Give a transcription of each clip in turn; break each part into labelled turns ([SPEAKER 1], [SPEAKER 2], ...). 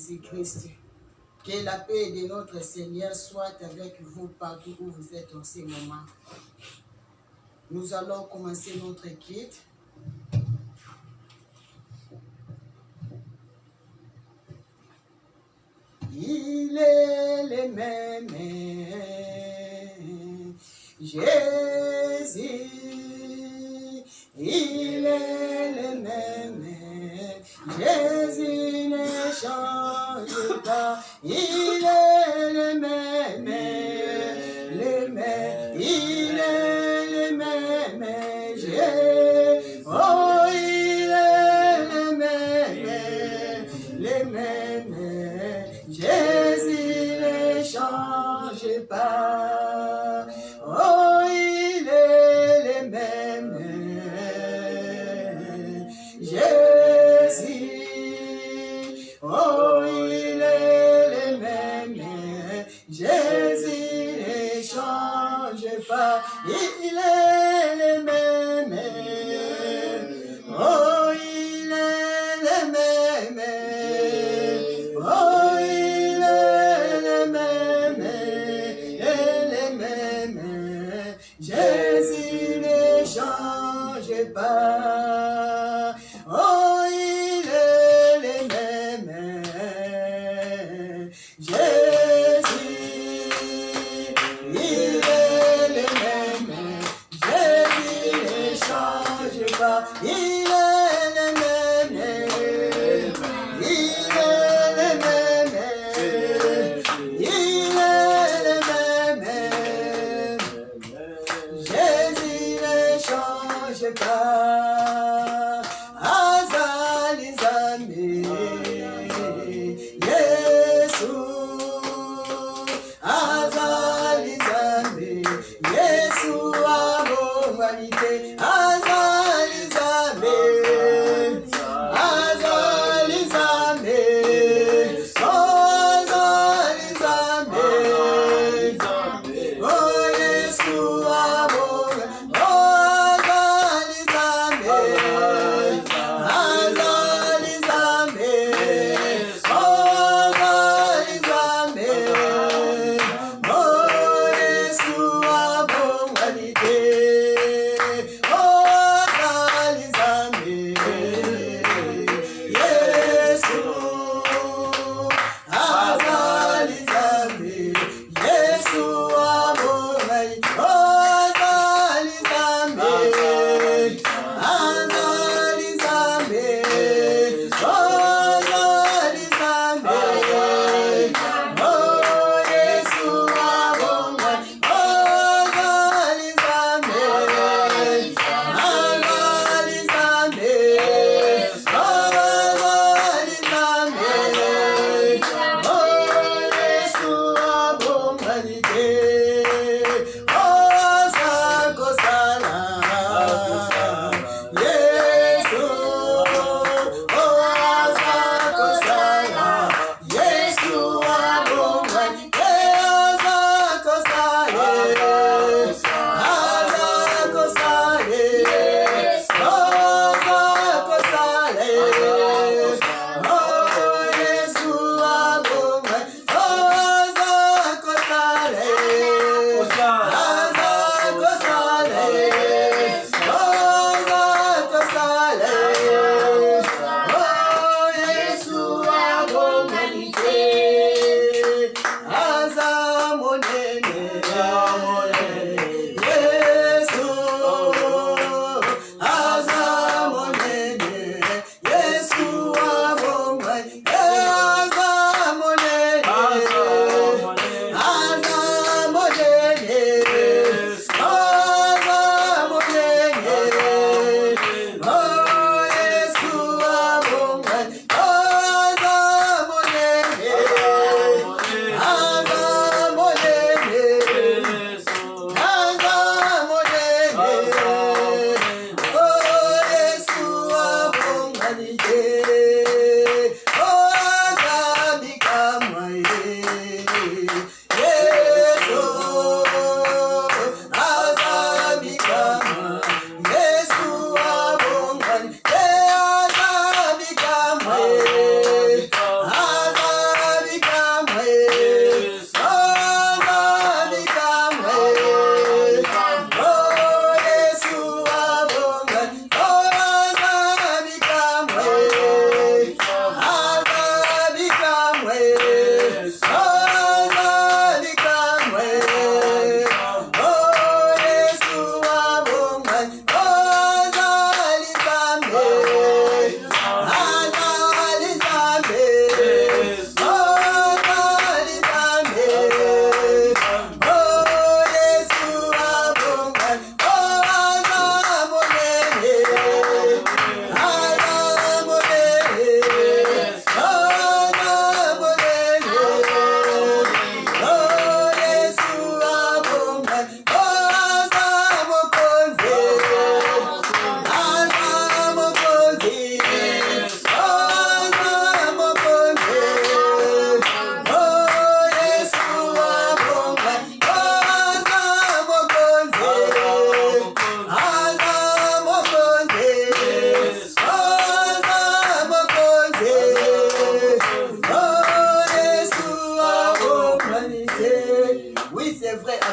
[SPEAKER 1] Jésus-Christ. Que la paix de notre Seigneur soit avec vous partout où vous êtes en ce moment. Nous allons commencer notre culte. Il est le même Jésus. Il est le même Jésus ne change pas. Il est le même, il est le même Jésus. Oh, il est le même Jésus ne change pas. Oh, il est le même Jésus. Oh, il est le même Jésus ne change pas. Il est le même. Oh, il est le même. Oh, il est le même. Jésus ne change pas. Oh, il est le même. Jésus, il est le même.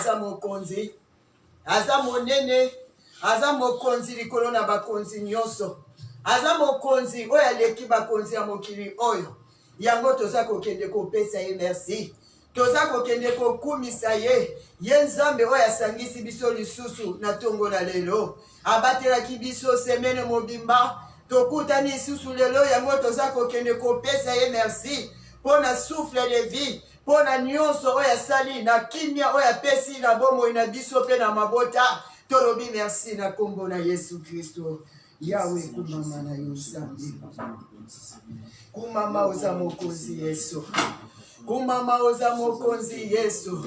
[SPEAKER 1] aza mokonzi, aza monene, aza mokonzi likolo na bakonzi nyonso. Aza mokonzi oyo aleki bakonzi ya mokili oyo. Yango toza kokende kopesa ye merci. Toza kokende kokumisa ye. Ye Nzambe oyo asangisi biso lisusu na tongo na lelo. Abatelaki biso semene mobimba. Tokutani lisusu lelo yango toza kokende kopesa ye merci. Pona souffle de vie. Pona nyonso oyo asali na kimia oyo apesi na bomoi na biso pe na mabota. Tolobi merci na kombo na Yesu Kristo. Yahweh kumama na yo Nzambe. Kumama oza mokonzi Yesu. Kumama oza mokonzi Yesu.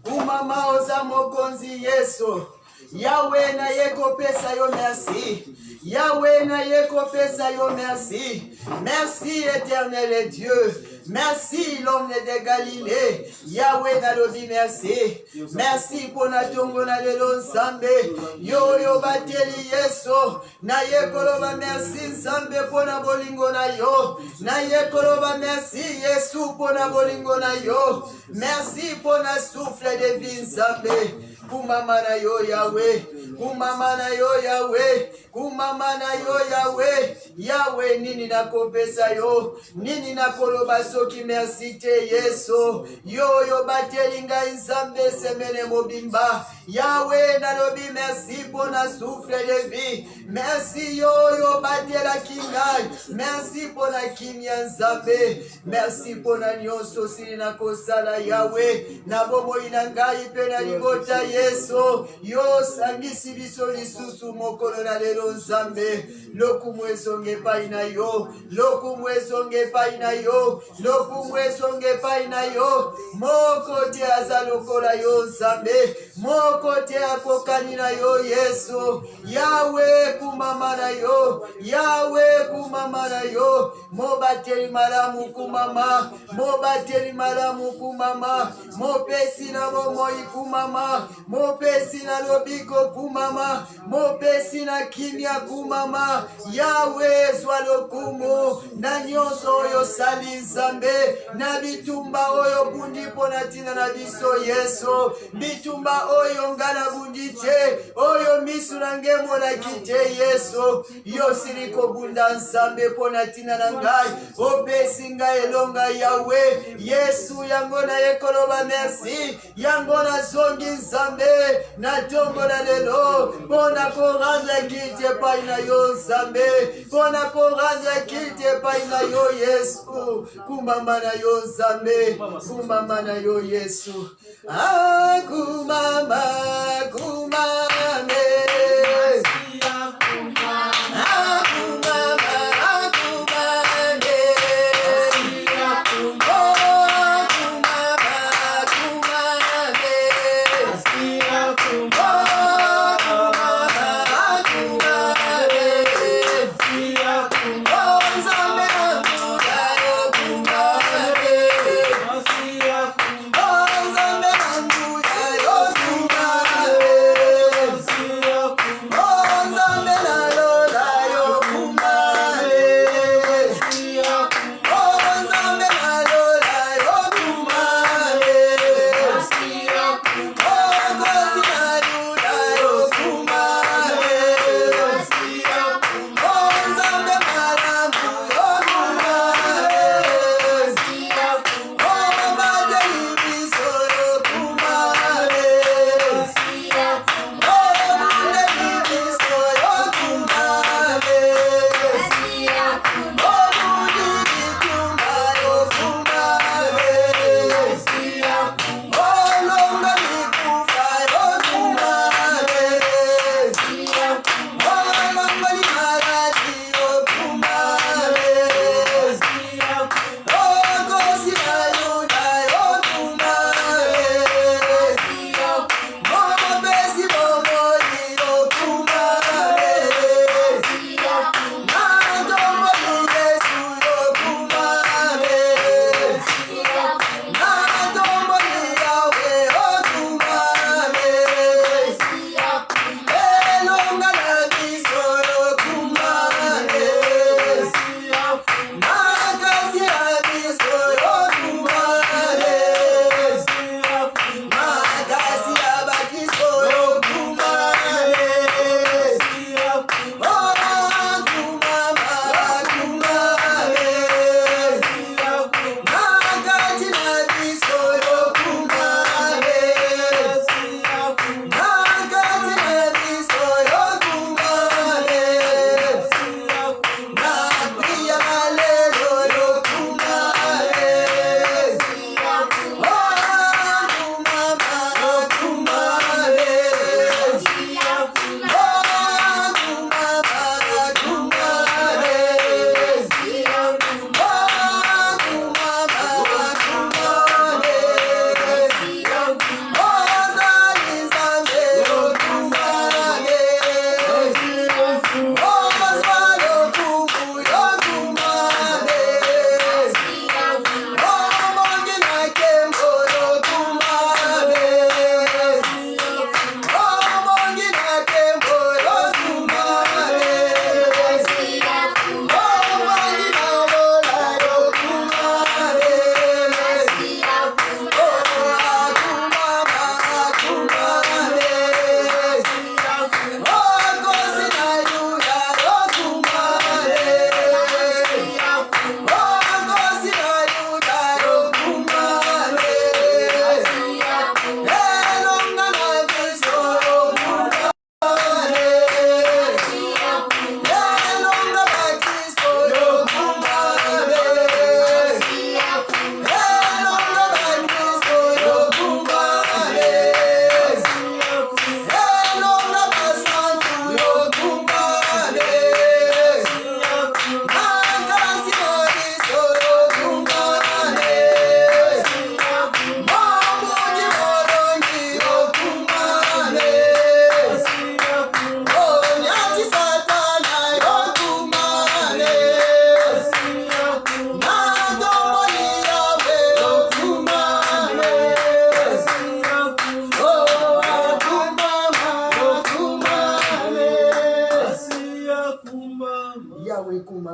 [SPEAKER 1] Kumama oza mokonzi Yesu. Yahweh na yeko pesa yo merci. Yahweh na yeko pesa yo merci. Merci éternel Dieu. Merci l'homme de Galilée. Yahweh na lobi merci. Merci pour na tongo na lelo Nzambe. Yo yo bateli Yesu. Na yekoloba merci Nzambe pour na bolingo na yo. Na yekoloba merci Yesu pour na bolingo na yo. Merci pour na souffle de vie Nzambe. Kumama na yo Yahweh. Kumama na yo Yahweh. Kumama na yo Yahweh. Yahweh nini na kopesa yo. Nini na koloba soki merci te Yesu. Yo yo bateli ngai Nzambe semene mobimba. Yahweh na lobi merci pour na souffle de vie. Merci yo yo batela kingai. Merci pour na kimia Nzambe. Merci pour na nyonso sili na kosala Yahweh. Na bomo inangai pe na libota Yesu. Yo sangisi biso lisusu mokolo na lelo Nzambe. Lokumu esonge pai na yo. Lokumu esonge pai na yo. Lokumu esonge pai na yo. Moko te aza lokola yo Nzambe. Moko te akokani na yo Yesu. Yahweh kumama na yo. Yahweh kumama na yo. Mobateli malamu kumama. Mobateli malamu kumama. Mopesi na bomoi kumama. Mopesi na lobiko kumama. Mopesi na kimia kumama. Yahweh zwa lokumu. Na nyonso oyo sali Nzambe. Na bitumba oyo bundi pona tina na biso Yesu. Bitumba oyo ngana bundi te. Oyo misu na ngemo na kite Yesu. Yo siliko bunda Nzambe pona tina na ngai. Opesi ngai elonga Yahweh. Yesu yango na yekoloba merci. Yango na zongi Nzambe. Na tongo na lelo. Pona korandre kite pai na yo Nzambe. Pona korandre kite pai na yo Yesu. Kumama na yo Nzambe. Kumama na yo Yesu. Ah kumama. Kumame.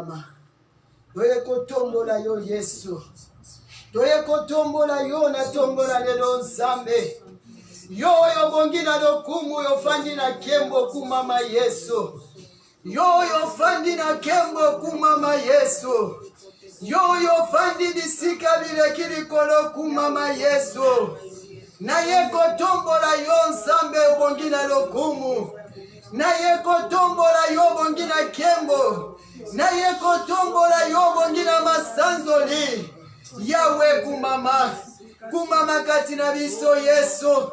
[SPEAKER 1] mama. Toye kotombola yo Yesu. Toye kotombola yo na tombola lelo Nzambe. Yo bongina lokumu yo fandi na kembo ku mama Yesu. Yo fandi na kembo ku mama Yesu. Yo fandi bisika bilekili kolo ku mama Yesu. Na ye kotombola yo Nzambe bongina lokumu. Na ye kotombola yo bongina kembo. Na ye kotombola yo bongina masanzoli. Yawe kumama kati na biso Yesu.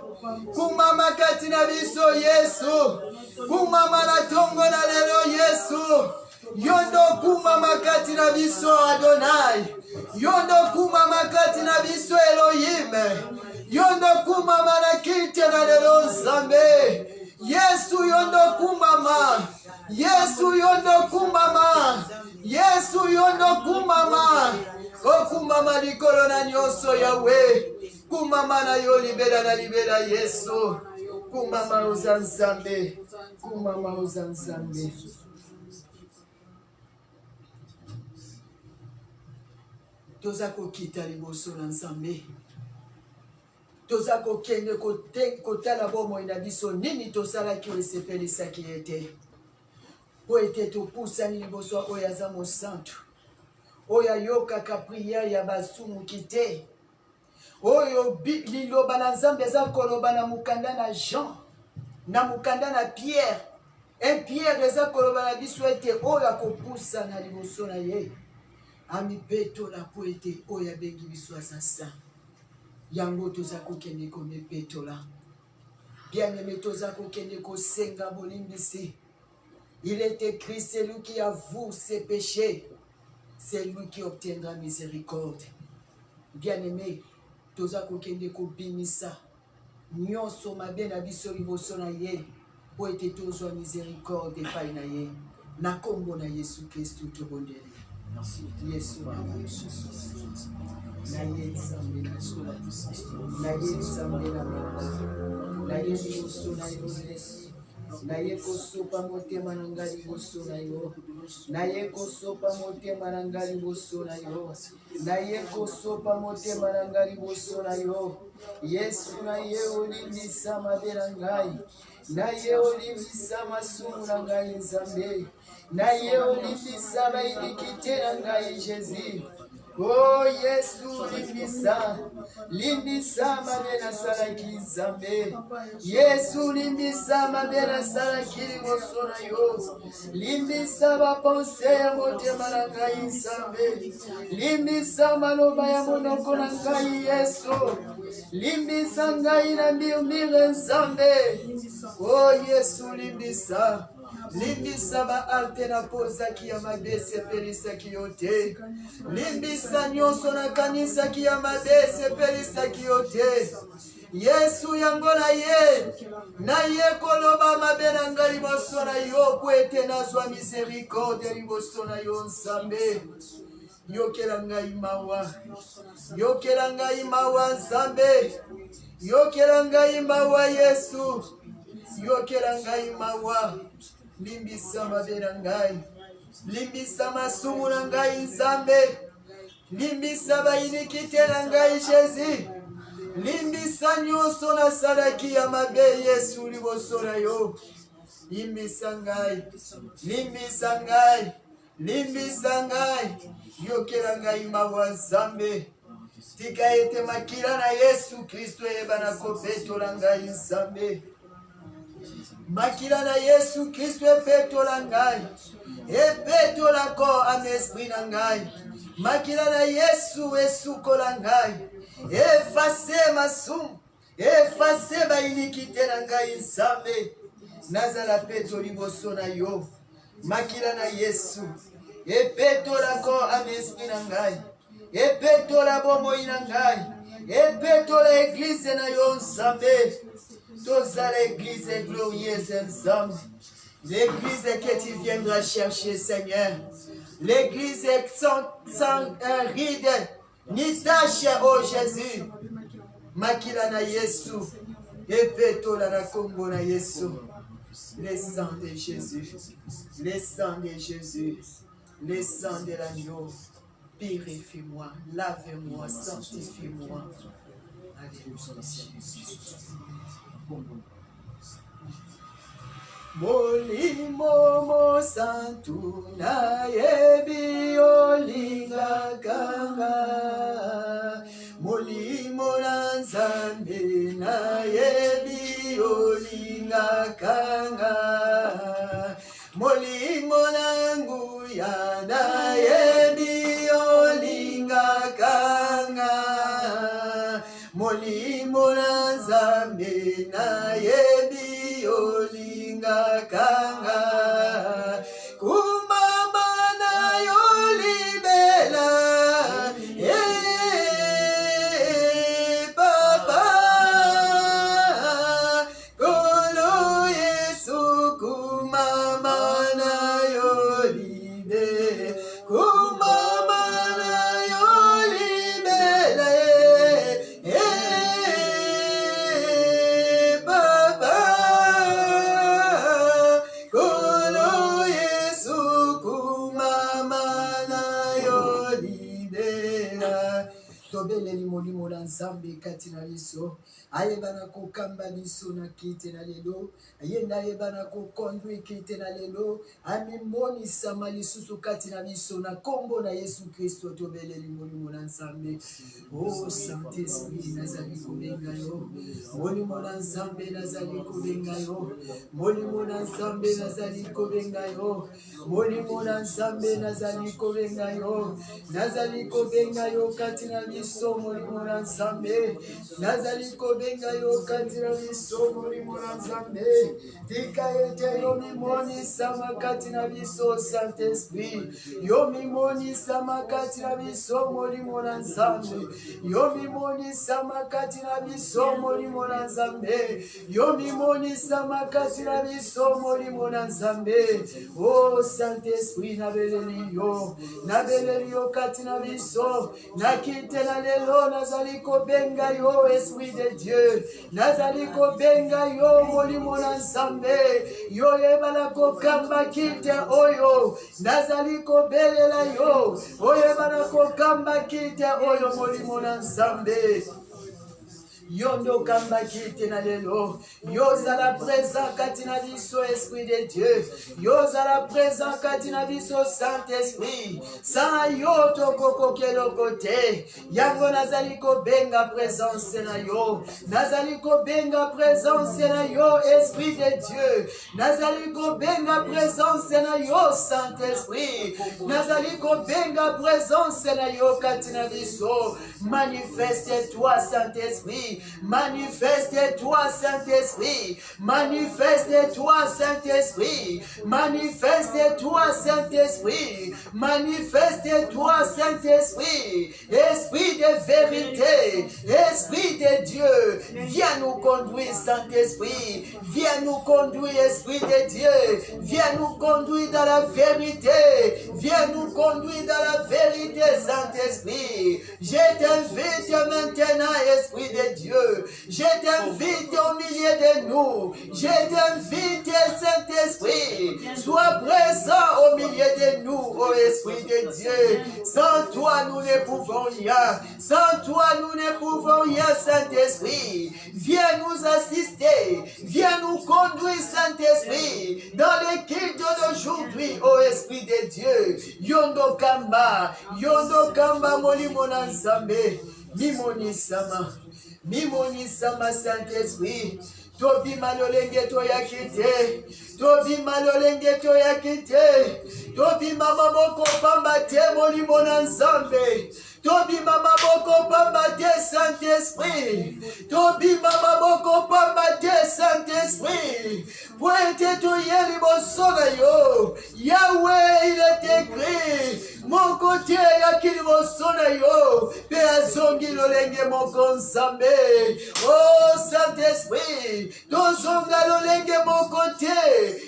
[SPEAKER 1] Kumama kati na biso Yesu. Kumama na tongo na lelo Yesu. Yondo kumama kati na biso Adonai. Yondo kumama kati na biso Elohim. Yondo kumama na kiti na lelo Nzambe. Yesu yondo kumama. Yesu yondo kumama. Yesu yondo kumama. O kumama likolo na nyoso Yawe. Kumama na yo libera Yesu. Kumama uza Nzambe. Kumama uza Nzambe. Toza kokita liboso na Nzambe. Toza kokende kotala bomo na biso nini tosala ki esepelisa ki ete. Po ete topusani liboso oyo aza mosantu. Oyo ayokaka priere ya basumu kite. Oyo liloba na Nzambe eza koloba na mukanda na Jean. Na mukanda na Pierre. Et Pierre eza koloba na biso ete oyo akopusa na liboso na ye. Ami peto la po ete oyo abengi biso asasa. Yango toza kokende kome peto la. Bien-aimé toza kokende kosenga bolimbisi. Il est écrit, c'est lui qui avoue ses péchés. C'est lui qui obtiendra miséricorde. Bien-aimé, toza kokende kobimisa. Nyonso mabe na biso liboso na ye. Po ete tozwa miséricorde epai na ye. Na kombo na Yesu Kristo tobondeli. Yesu na ye Nzambe na ye Nzambe na ye liboso na yo Yesu. Na ye kosopa motema na ngai liboso na yo. Na ye kosopa motema na ngai liboso na yo. Na ye kosopa motema na ngai liboso na yo. Yesu na ye olimbisa mabe na ngai. Na ye olimbisa masumu na ngai Nzambe. Na ye olimbisa baidikite na ngai Jésus. Oh Yesu limbisa mabe na salaki Nzambe. Yesu limbisa mabe na salaki liboso na yo. Limbisa bapense ya motema na ngai Nzambe. Limbisa maloba ya monoko na ngai Yesu. Limbisa ngai na mbiombire Nzambe. Oh Yesu limbisa. Limbisa ba alte na pozaki ya mabese pelisa kiyote. Limbisa nyonso na kanisa ki ya mabese pelisa kiyote. Yesu yango na ye. Na ye koloba mabe na ngai liboso na yo. Kwete nazwa miséricorde liboso na yo Nzambe. Yokela ngai mawa. Yokela ngai mawa Nzambe. Yokela ngai mawa Yesu. Yokela ngai mawa. Limbisa mabe na ngai. Limbisa masumu na ngai Nzambe. Limbisa bayinikite na ngai Jésus. Limbisa nyonso na salaki ya mabe Yesu liboso na yo. Limbisa ngai. Limbisa ngai. Limbisa ngai. Yokela ngai mawa Nzambe. Tika ete makila na Yesu Kristo eba na kopetola ngai Nzambe. Makila na Yesu Kristo epetola ngai. Epetola ko an esprit na ngai. Makila na Yesu esukola ngai. Efase masumu. Efase bayinikite na ngai Nzambe. Nazala peto liboso na yo. Makila na Yesu. Epetola ko an esprit na ngai. Epetola bomoi na ngai. Epetola église na yo Nzambe. Toza l'église glorieuse Nzambe. L'église que tu viendras chercher Seigneur. L'église sans ride ni tache oh Jésus. Makila na Yesu. Epetola na kombo na Yesu. Le sang de Jésus. Le sang de Jésus. Le sang de l'agneau, purifie-moi, lave-moi, sanctifie-moi. Molimo mo santu na yebi olinga kanga. Molimo na nzambe na yebi olinga kanga. Molimo na nguya na yebi olinga kanga. Molimo na nzambe na yebi olinga kanga. Kumama na yolibela papa kolo Yesu kumama na yolibe kumama na yolibela papa kolo Yesu kumama na yolibela. Tobeleli molimo na Nzambe kati na biso ayebana kokamba biso na kite na lelo ayenda ayebana kokondwi kite na lelo amimonisama lisusu kati na biso na kombo na Yesu Kristo. Tobeleli molimo na Nzambe. Oh Saint-Esprit nazali kobenga yo, molimo na Nzambe nazali kobenga yo, molimo na Nzambe nazali kobenga yo, molimo na Nzambe nazali kobenga yo, nazali kobenga yo kati na biso molimo na Nzambe, nazali kobenga yo kati na biso molimo na Nzambe. Tika ete yo mimonisama kati na biso Saint-Esprit, yo mimonisama kati na biso molimo na Nzambe, yo mimonisama kati na biso molimo na Nzambe, yo mimonisama kati na biso molimo na Nzambe. Oh Saint-Esprit nabeleli yo kati na biso na kite na lelo nazali kobenga yo Esprit de Dieu, nazali kobenga yo molimo na Nzambe, yo yebala kokamba kite oyo, nazali kobelela yo oyebala kokamba kite oyo molimo na Nzambe. Yondo kamba kite na lelo, yoza la présent katina biso Esprit de Dieu, yoza la présent katina biso Saint-Esprit, sa yo toko kelo kote, yango nazali ko benga présence na yo, nazali ko benga présence na yo Esprit de Dieu, nazali ko benga présence na yo Saint-Esprit, nazali ko benga présence na yo katina biso. Manifeste-toi Saint-Esprit, manifeste-toi Saint-Esprit, manifeste-toi Saint-Esprit, manifeste-toi Saint-Esprit, manifeste-toi Saint-Esprit, Esprit de vérité, Esprit de Dieu, viens nous conduire Saint-Esprit, viens nous conduire Esprit de Dieu, viens nous conduire dans la vérité, viens nous conduire dans la vérité Saint-Esprit. Je t'invite maintenant Esprit de Dieu, je t'invite au milieu de nous, je t'invite Saint-Esprit, sois présent au milieu de nous, ô Esprit de Dieu. Sans toi nous ne pouvons rien, sans toi nous ne pouvons rien Saint-Esprit. Viens nous assister, viens nous conduire Saint-Esprit dans les cultes d'aujourd'hui, ô Esprit de Dieu. Yondo kamba molimo na Nzambe, mimonisama Saint-Esprit. Tobima lolenge toyakite, tobima lolenge toyakite, tobima maboko pamba te molimo na Nzambe, tobima maboko pamba te Saint-Esprit, tobima maboko pamba te Saint-Esprit. Pointe toyeli bosona yo, Yahweh il est écrit, mon côté yakili bosona yo, pe azongi lolenge moko Nzambe. Oh Saint-Esprit, tozonga lolenge mon côté,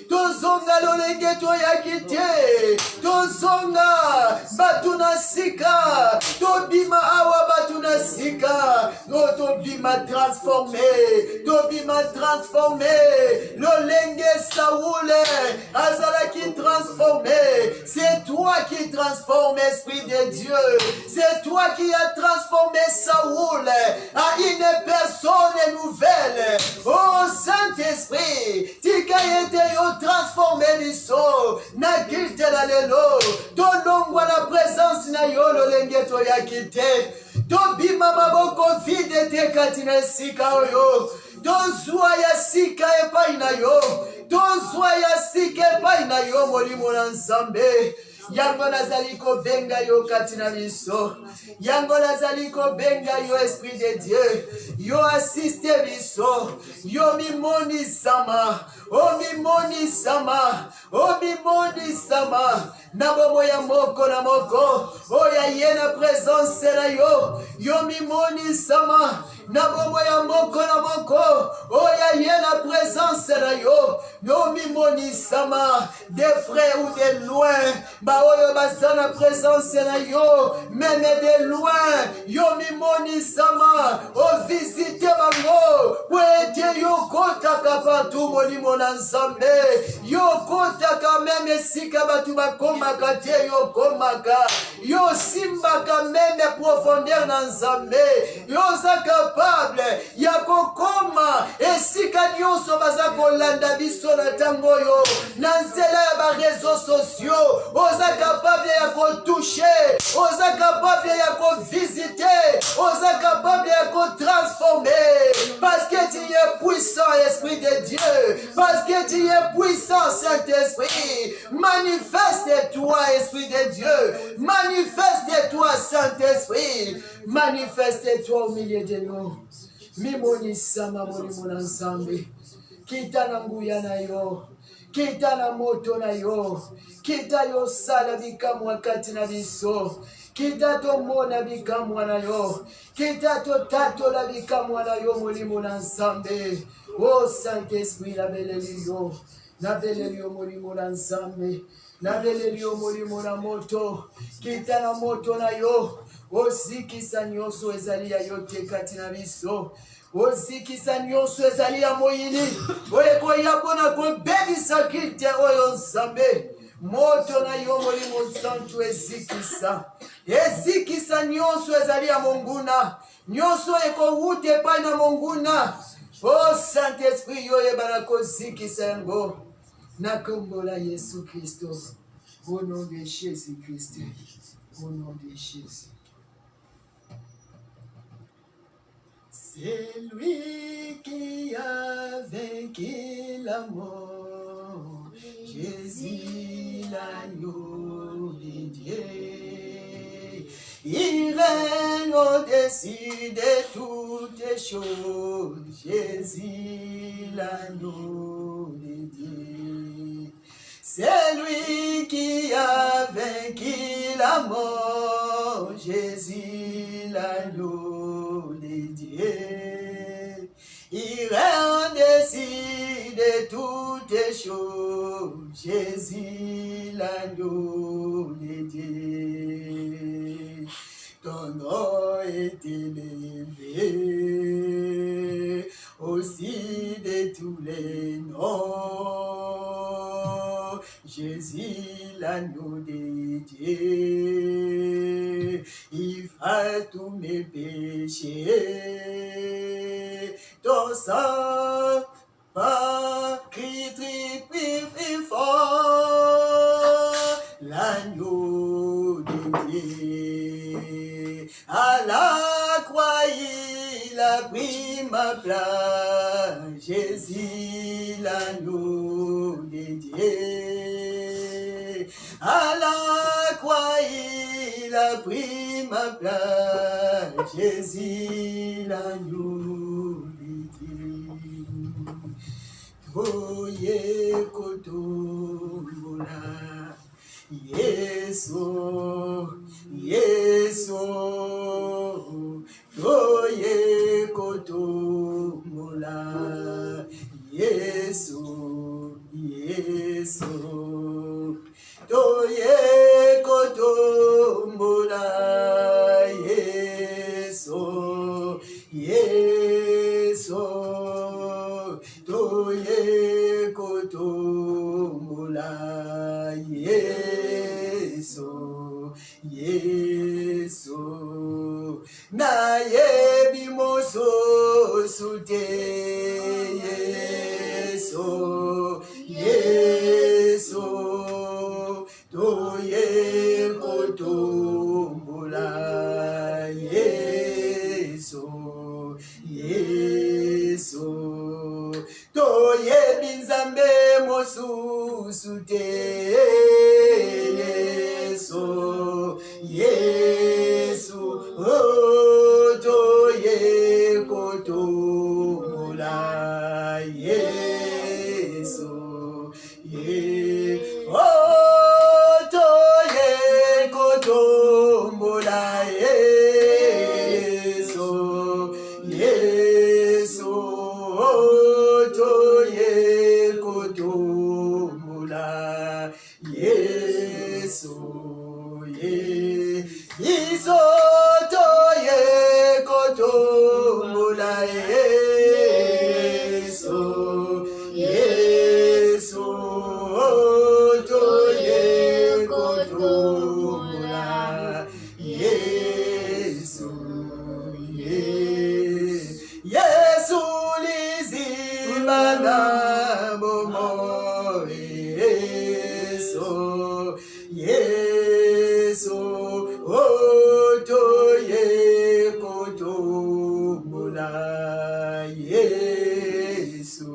[SPEAKER 1] tozonga lolenge toyakite, tozonga batuna sika, tobima awa batuna sika, tobima transformé, tobima transformé, l'olenge Saoul, azala qui transformé, c'est toi qui transformes, Esprit de Dieu, c'est toi qui as transformé Saoul à une personne nouvelle. Oh Saint-Esprit, tika yete yo transformé liso, na kilte la lelo, tolongwa la présence na yo lolenge to ya kite, tobima maboko vide te katina sika oyo, tozwa ya sika epai na yo, tozwa ya sika epai na yo molimo na Nzambe. Yango nazali ko benga yo katina biso, yango nazali ko benga yo Esprit de Dieu, yo assiste biso, yo mimoni sama, o mimoni sama, o mimoni sama, na bomo ya moko na moko, o ya yena présence na yo, yo mimoni sama, na bomo ya moko na moko, o ya yena présence na yo, yo mimoni sama, de près ou de loin, ba oyo basana présence na yo, même de loin, yo mimoni sama, o visite bango, wete yo kotaka partout molimo na Nzambe, yo kotaka même esika batu bakomaka te yo komaka, yo simbaka même profondeur na Nzambe, yo za capable ya kokoma esika nyonso baza kolanda biso na tango yo, na nzela ya ba réseaux sociaux, oza capable ya kotoucher, oza capable ya kovisiter, oza capable ya kotransformer, parce que tu es puissant, Esprit de Dieu, parce que tu es puissant, Saint-Esprit. Manifeste-toi, Esprit de Dieu, manifeste-toi, Saint-Esprit, manifeste-toi au milieu de nous. Mimoni sama molimo na Nzambe, kita na nguya na yo, kita na moto na yo, kita yo sala bikamwa kati na biso, kita to mona bikamwa na yo, kita to tato la bikamwa na yo molimo na Nzambe. Oh Saint-Esprit, la beleli yo molimo na Nzambe, la beleli yo molimo na moto, kita na moto na yo, ozikisa nyonso ezali ya yo te kati na biso, ozikisa nyonso ezali ya moyini, oyekoya mpona kobebisa kilte oyo Nzambe, moto na yo molimo santu ezikisa, ezikisa nyonso ezali ya monguna, nyonso ekowuta epai na monguna. Oh Saint-Esprit, yo yebana kozikisa yango na kombo la Yesu Kristo, au nom de Jésus-Christ, au nom de Jésus. C'est lui qui a vaincu la mort, Jésus l'agneau de Dieu. Il règne au-dessus de toutes choses, Jésus l'agneau de Dieu. C'est lui qui a vaincu la mort, Jésus l'agneau de Dieu. Il règne au-dessus de toutes choses, Jésus l'agneau de Dieu. Ton nom est élevé aussi de tous les noms, Jésus l'agneau de Dieu. Il fait tous mes péchés, ton sang par cri plus fort, l'agneau de Dieu. À la croix il a pris ma place, Jésus l'agneau de Dieu. À la croix il a pris ma place, Jésus l'agneau de Dieu. Oye kotola, Yesu, Yesu, oye kotola, Yesu, Yesu, oye kotola, Yesu, Yesu. naye bimosusu te Yesu Yesu toye kotombula Yesu Yesu toye binzambe mosusu te Yesu Yesu oh toye kotombula Yesu oh toye kotombula Yesu Yesu oh toye kotombula Yesu Yesu toye kotombula Yesu Yesu toye kotombula Yesu Yesu lizibana bomo Yesu Yesu toye kotombula Yesu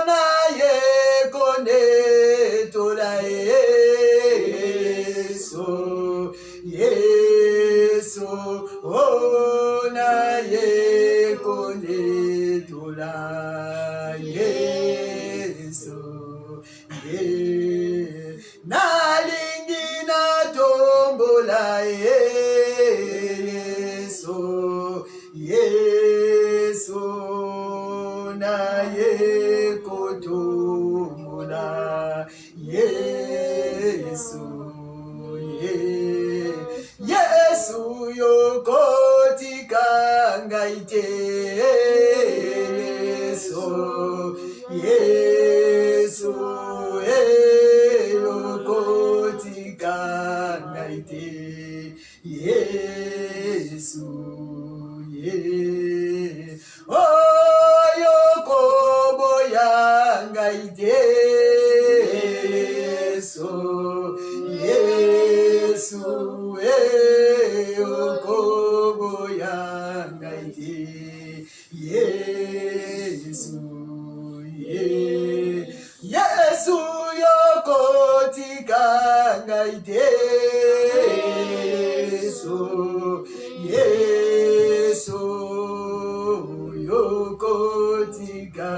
[SPEAKER 1] naye konetola Yesu Yesu naye konetola Yesu nalingi natombola Yesu Yesu naye kotombola Yesu Yesu yokotika ngaite Yesu Yesu yokotika ngaite Yesu oh yokobo yangaite Yesu Yesu yokobo yangaite Yesu Yesu yokotika ngaite Yesu Yesu yokotika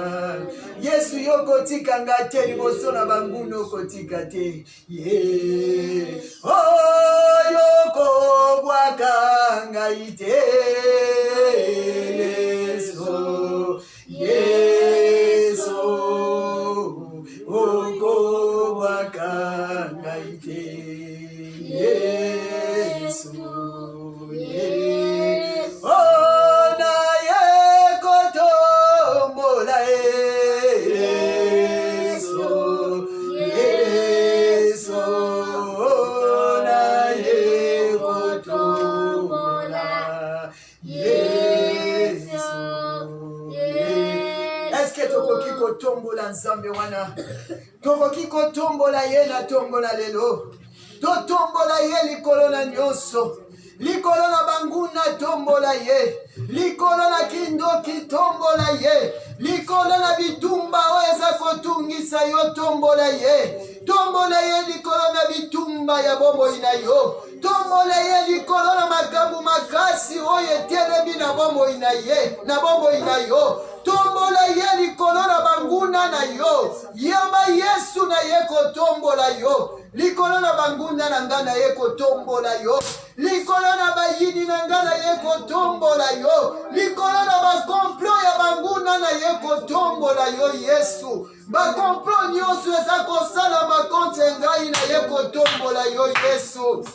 [SPEAKER 1] Yesu yokotika ngate liboso na banguno kotika te oh yokobwaka ngaite Yesu Yesu okobwaka ngaite Yesu oh naye kotombola Yesu Yesu naye kotombola Yesu Eske tokoki kotombola nzambe wana tokoki kotombola ye na tombola lelo totombola ye likolo na nyonso likolo na banguna tombola ye likolo na kindoki tombola ye likolo na bitumba oyo eza kotungisa yo tombola ye likolo na bitumba ya bomoi na yo tombola ye likolo na makambo makasi oyo etelemi na bomoi na ye na bomoi na yo tombola ye likolo na banguna na yo yaba Yesu na ye kotombola yo likolo na banguna na nga na ye kotombola yo likolo na bayini na nga na ye kotombola yo likolo na bakomplo ya banguna na ye kotombola yo Yesu bakomplo nyonso eza kosala makonte ngai na ye kotombola yo Yesu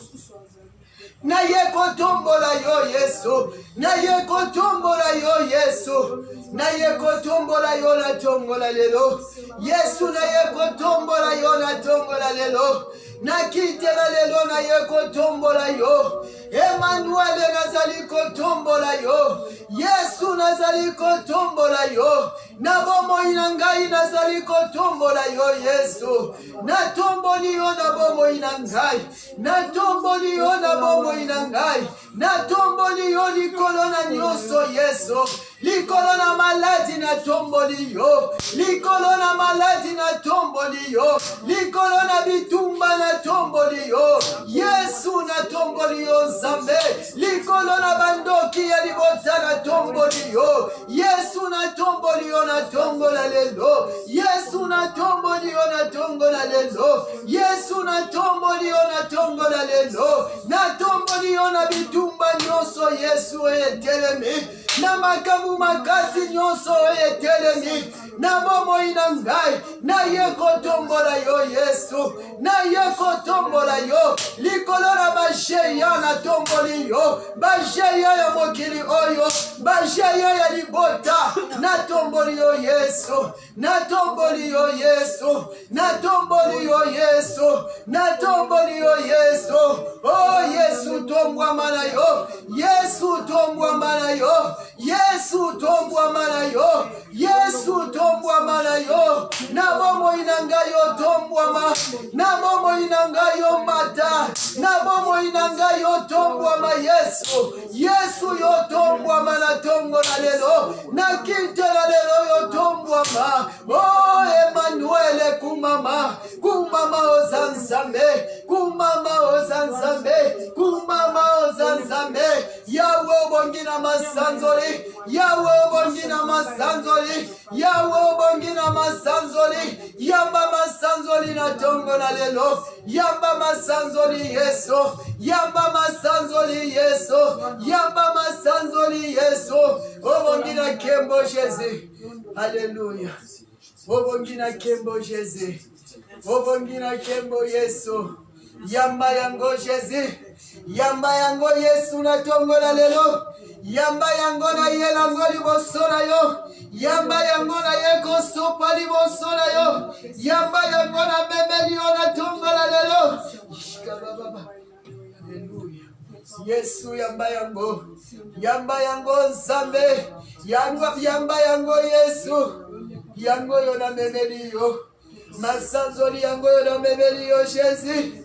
[SPEAKER 1] na ye kotombola yo Yesu na ye kotombola yo Yesu na ye kotombola yo na tongola lelo Yesu na ye kotombola yo na tongola lelo nakitela lelo na ye kotombola yo. Emmanuel nazali kotombola yo. Yesu nazali kotombola yo. Na bomoi na ngai nazali kotombola yo Yesu. Na tomboli yo na bomoi na ngai. Na tomboli yo na bomoi na ngai. Na tomboli yo likolo na nyonso Yesu. Likolo na maladi na tomboli yo. Likolo na maladi na tomboli yo. Likolo na bitumba na tomboli yo. Yesu na tomboli yo Nzambe. Likolo na bandoki ya libota na tomboli yo. Yesu na tomboli yo na tombola lelo. Yesu na tomboli yo na tombola lelo. Yesu na tomboli yo na tombola lelo. Na tomboli yo na bitumba nyonso Yesu etelemi. Na makamu makasi nyonso etelemi. Na bomoi na ngai. Na ye kotombola yo Yesu. Na ye kotombola yo. Likolo na basheya na tomboli yo. Basheya ya mokili oyo. Basheya ya libota. Na tomboli yo Yesu. Na tomboli yo Yesu. Na tomboli yo Yesu. Na tomboli yo Yesu. Oh Yesu tombwa mana yo. Yesu tombwa mana yo. Yesu tombwa mana yo. Yesu tombwa mana yo. Na momo inanga yo tombwa ma. Na momo inanga yo mata. Na momo inanga yo tombwa ma Yesu. Yesu yo tombwa ma na tongo na lelo. Na kinte na lelo yo tombwa ma. Oh Emmanuel kumama. Kumama ozanzame. Kumama ozanzame. Kumama ozanzame. Yawe bongina masanzoli. Yawe bongina masanzoli. Yawe bongina masanzoli. Yamba masanzoli na tongo na lelo. Yamba masanzoli Yesu. Yamba masanzoli Yesu. Yamba masanzoli Yesu. Obongina kembo Jésus. Alléluia. Obongina kembo Jésus. Obongina kembo Yesu. Yamba yango Jésus. Yamba yango Yesu na tongo na lelo. Yamba yango na ye lango liboso na yo. Yamba yango na ye kosopa liboso na yo. Yamba yango na memeli yo na tongo na lelo. Haleluya. Yesu yamba yango. Yamba yango Nzambe. Yamba yango Yesu. Yango yo na memeli yo. Masanzoli yango yo na memeli yo Jésus.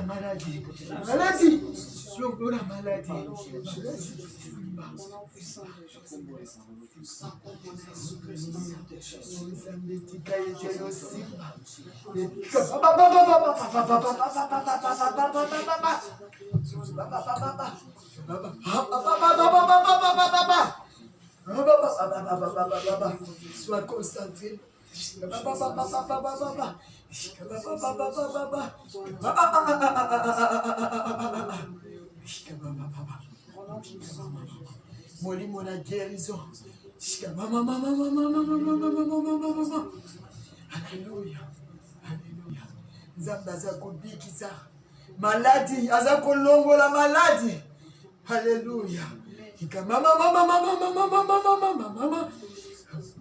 [SPEAKER 1] maladie, maladie, la maladie. Sois concentré. Molimo na guérison. Alléluia. Alléluia. Nzambe aza kobikisa maladie, aza kolongola maladie. Alléluia. Mama.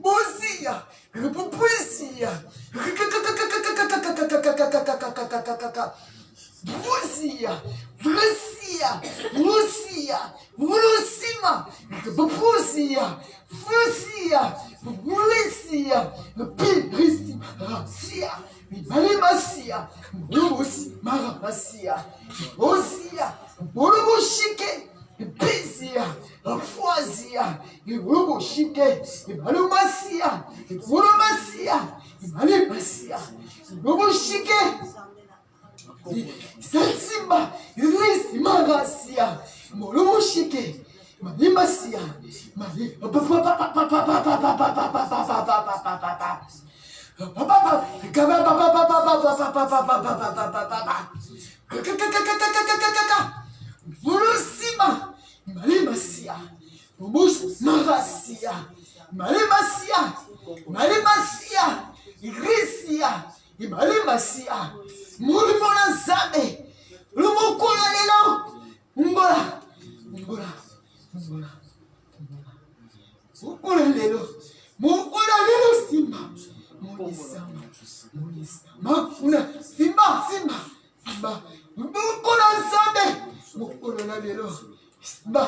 [SPEAKER 1] Mosia. Pupuisia. Vusia, Vusia, Vusia, Vulusima, Vusia, Vusia, Vusia, Pirisima, Rasia, Malimasia, Vusi, Maramasia, Vusia, Vulubushike, Pisia, Fuazia, Vubushike, Malumasia, Vulumasia, Malimasia, Vubushike. Simba, Iris, Magasia, Molushike, Malimasia, Mulusima, Malimasia, Mumus Marasia, Malimasia, Malimasia, Irisia, Malimasia. Mulimola Nzambe, Lumukola lelo, Mbola, Mukola lelo Simba, Mafuna, Simba, Mukola Nzambe, Mukola lelo, Simba.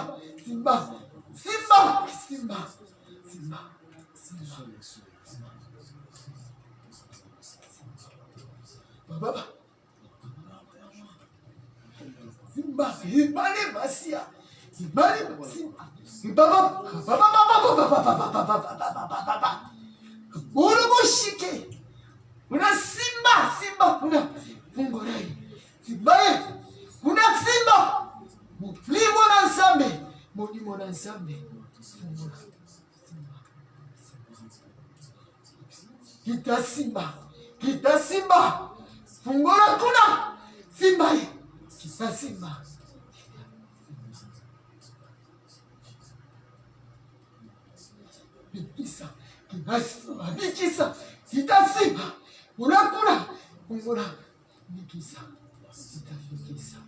[SPEAKER 1] Baba. Simba, Ibale Masia, Ibale Simba, Baba, Urubushike, una Simba, una Fungorai, Simbae, una Simba, Limona Nzambe, Limona Nzambe, Kita Simba, Fungora kuna, Simbae. Simba. Bikisa. Kita Simba. Urakura. Bikisa. Bikisa.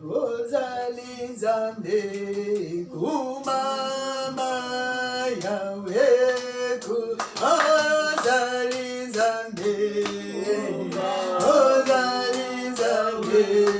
[SPEAKER 1] Ozali Nzambe kumama yawe Ozali Nzambe Ozali Nzambe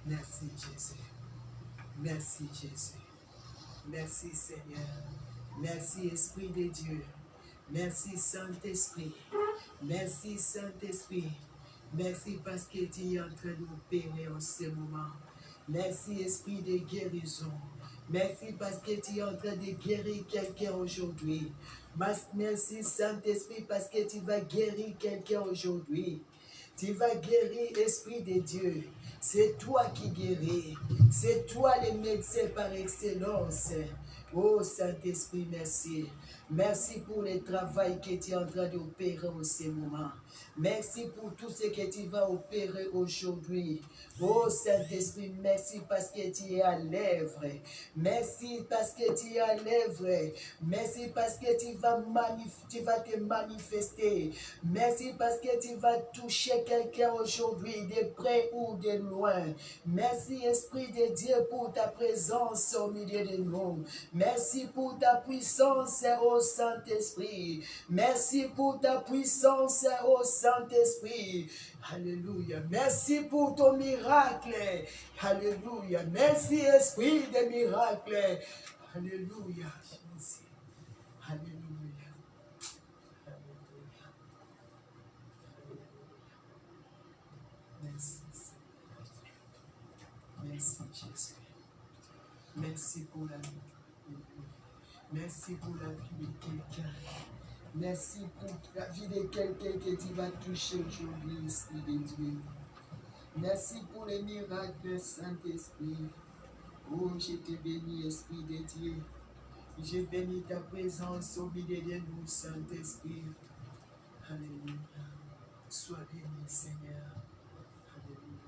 [SPEAKER 1] Merci Jésus. Merci Jésus. Merci Seigneur. Merci Esprit de Dieu. Merci Saint-Esprit. Merci Saint-Esprit. Merci parce que tu es en train d'opérer en ce moment. Merci Esprit de guérison. Merci parce que tu es en train de guérir quelqu'un aujourd'hui. Merci Saint-Esprit parce que tu vas guérir quelqu'un aujourd'hui. Tu vas guérir, Esprit de Dieu. C'est toi qui guéris. C'est toi le médecin par excellence. Oh Saint-Esprit, merci. Merci pour le travail que tu es en train d'opérer en ce moment. Merci pour tout ce que tu vas opérer aujourd'hui. Oh Saint-Esprit, merci parce que tu es à l'œuvre. Merci parce que tu es à l'œuvre. Merci parce que tu vas te manifester. Merci parce que tu vas toucher quelqu'un aujourd'hui, de près ou de loin. Merci Esprit de Dieu pour ta présence au milieu de nous. Merci pour ta puissance, ô Saint-Esprit. Merci pour ta puissance, ô Saint-Esprit. Alléluia. Merci pour ton miracle. Alléluia. Merci Esprit de miracle. Alléluia. Merci. Alléluia. Alléluia. Merci. Merci Jésus. Merci pour la vie. Merci pour la vie de quelqu'un. Merci pour la vie de quelqu'un que tu vas toucher aujourd'hui, Esprit de Dieu. Merci pour les miracles, Saint-Esprit. Oh, je te bénis, Esprit de Dieu. Je bénis ta présence au milieu de nous, Saint-Esprit. Alléluia. Sois béni, Seigneur. Alléluia.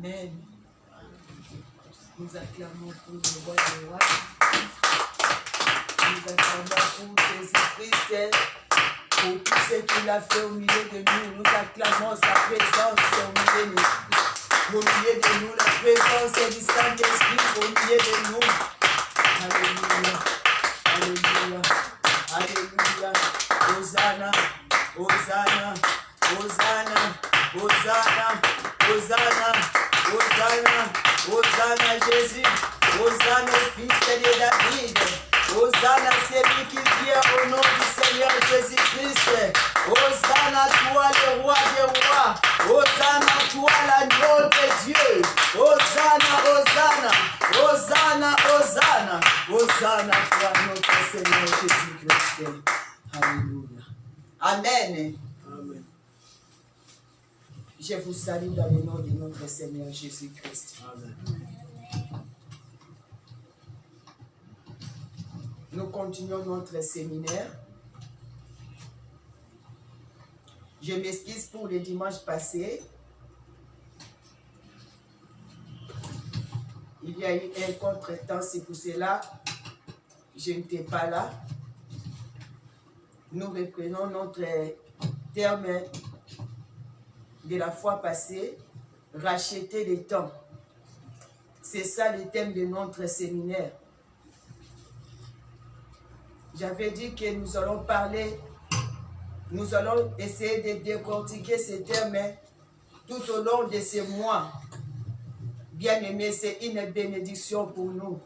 [SPEAKER 1] Amen. Nous acclamons pour le roi des rois. Nous acclamons pour Jésus-Christ. Pour tout ce qu'il a fait au milieu de nous, nous acclamons sa présence au milieu de nous. Au milieu de nous, la présence du Saint-Esprit au milieu de nous. Alléluia. Alléluia. Alléluia. Hosanna. Hosanna. Hosanna. Hosanna. Hosanna. Hosanna. Hosanna Jésus. Hosanna au Fils de David. Hosanna celui qui vient au nom du Seigneur Jésus-Christ. Hosanna toi le roi des rois. Hosanna toi l'agneau de Dieu. Hosanna, Hosanna. Hosanna, Hosanna. Hosanna toi notre Seigneur Jésus-Christ. Alléluia. Amen. Amen. Je vous salue dans le nom de notre Seigneur Jésus-Christ. Amen. Nous continuons notre séminaire. Je m'excuse pour le dimanche passé. Il y a eu un contretemps, c'est pour cela que je n'étais pas là. Nous reprenons notre terme de la fois passée, racheter le temps. C'est ça le thème de notre séminaire. J'avais dit que nous allons parler, nous allons essayer de décortiquer ces termes tout au long de ces mois. Bien aimé, c'est une bénédiction pour nous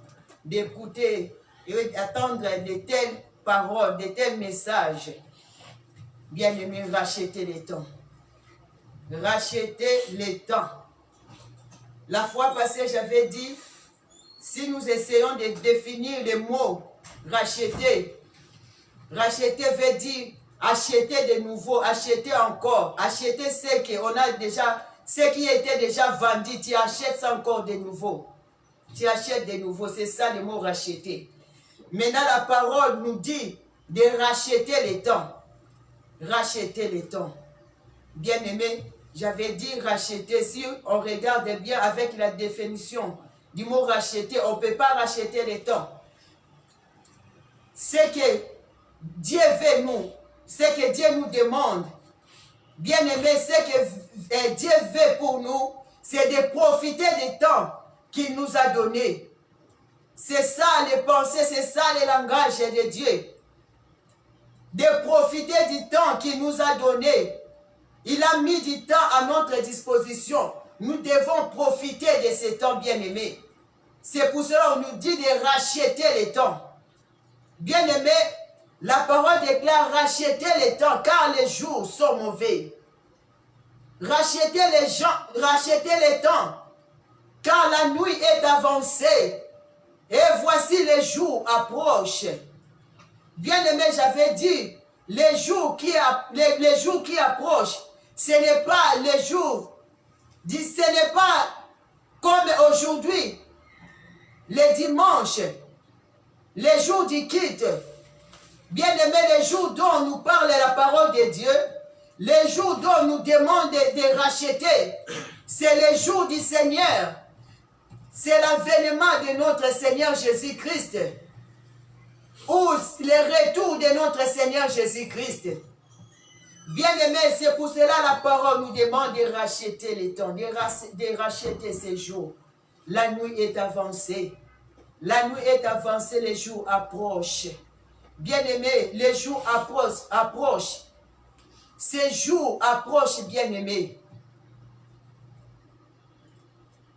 [SPEAKER 1] d'écouter et d'attendre de telles paroles, de tels messages. Bien aimé, racheter les temps. Racheter les temps. La fois passée, j'avais dit, si nous essayons de définir les mots racheter, racheter veut dire acheter de nouveau, acheter encore, acheter ce qu'on a déjà, ce qui était déjà vendu, tu achètes ça encore de nouveau. Tu achètes de nouveau, c'est ça le mot racheter. Maintenant, la parole nous dit de racheter les temps. Racheter les temps. Bien aimé, j'avais dit racheter. Si on regarde bien avec la définition du mot racheter, on ne peut pas racheter les temps. Ce que Dieu veut nous, ce que Dieu nous demande, bien aimé, ce que Dieu veut pour nous, c'est de profiter du temps qu'il nous a donné. C'est ça les pensées, c'est ça le langage de Dieu. De profiter du temps qu'il nous a donné. Il a mis du temps à notre disposition. Nous devons profiter de ce temps, bien aimé. C'est pour cela qu'on nous dit de racheter les temps. Bien aimé, la parole déclare racheter les temps car les jours sont mauvais. Racheter les gens, racheter les temps car la nuit est avancée et voici les jours approchent. Bien aimé, j'avais dit les jours qui approchent, ce n'est pas les jours, ce n'est pas comme aujourd'hui, les dimanches, les jours du quitte. Bien aimé, les jours dont nous parle la parole de Dieu, les jours dont nous demande de racheter, c'est les jours du Seigneur. C'est l'avènement de notre Seigneur Jésus-Christ. Ou le retour de notre Seigneur Jésus-Christ. Bien aimé, c'est pour cela la parole nous demande de racheter les temps, de racheter ces jours. La nuit est avancée. La nuit est avancée, les jours approchent. Bien aimé, les jours approchent. Ces jours approchent, bien aimé.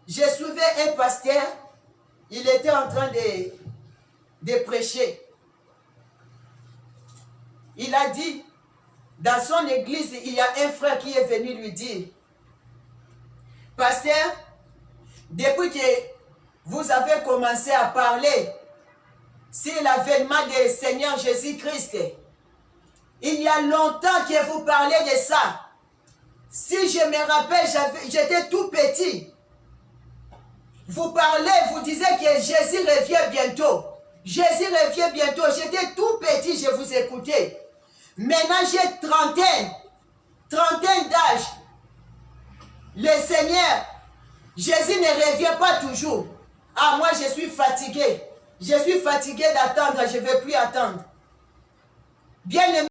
[SPEAKER 1] J'ai suivi un pasteur, il était en train de prêcher. Il a dit, dans son église, il y a un frère qui est venu lui dire, pasteur, depuis que vous avez commencé à parler sur l'avènement du Seigneur Jésus-Christ, il y a longtemps que vous parlez de ça. Si je me rappelle, j'étais tout petit. Vous parlez, vous disiez que Jésus revient bientôt. Jésus revient bientôt. J'étais tout petit, je vous écoutais. Maintenant, j'ai trentaine d'âge. Le Seigneur, Jésus ne revient pas toujours. Ah, moi, je suis fatigué. Je suis fatigué d'attendre, je ne veux plus attendre. Bien aimé,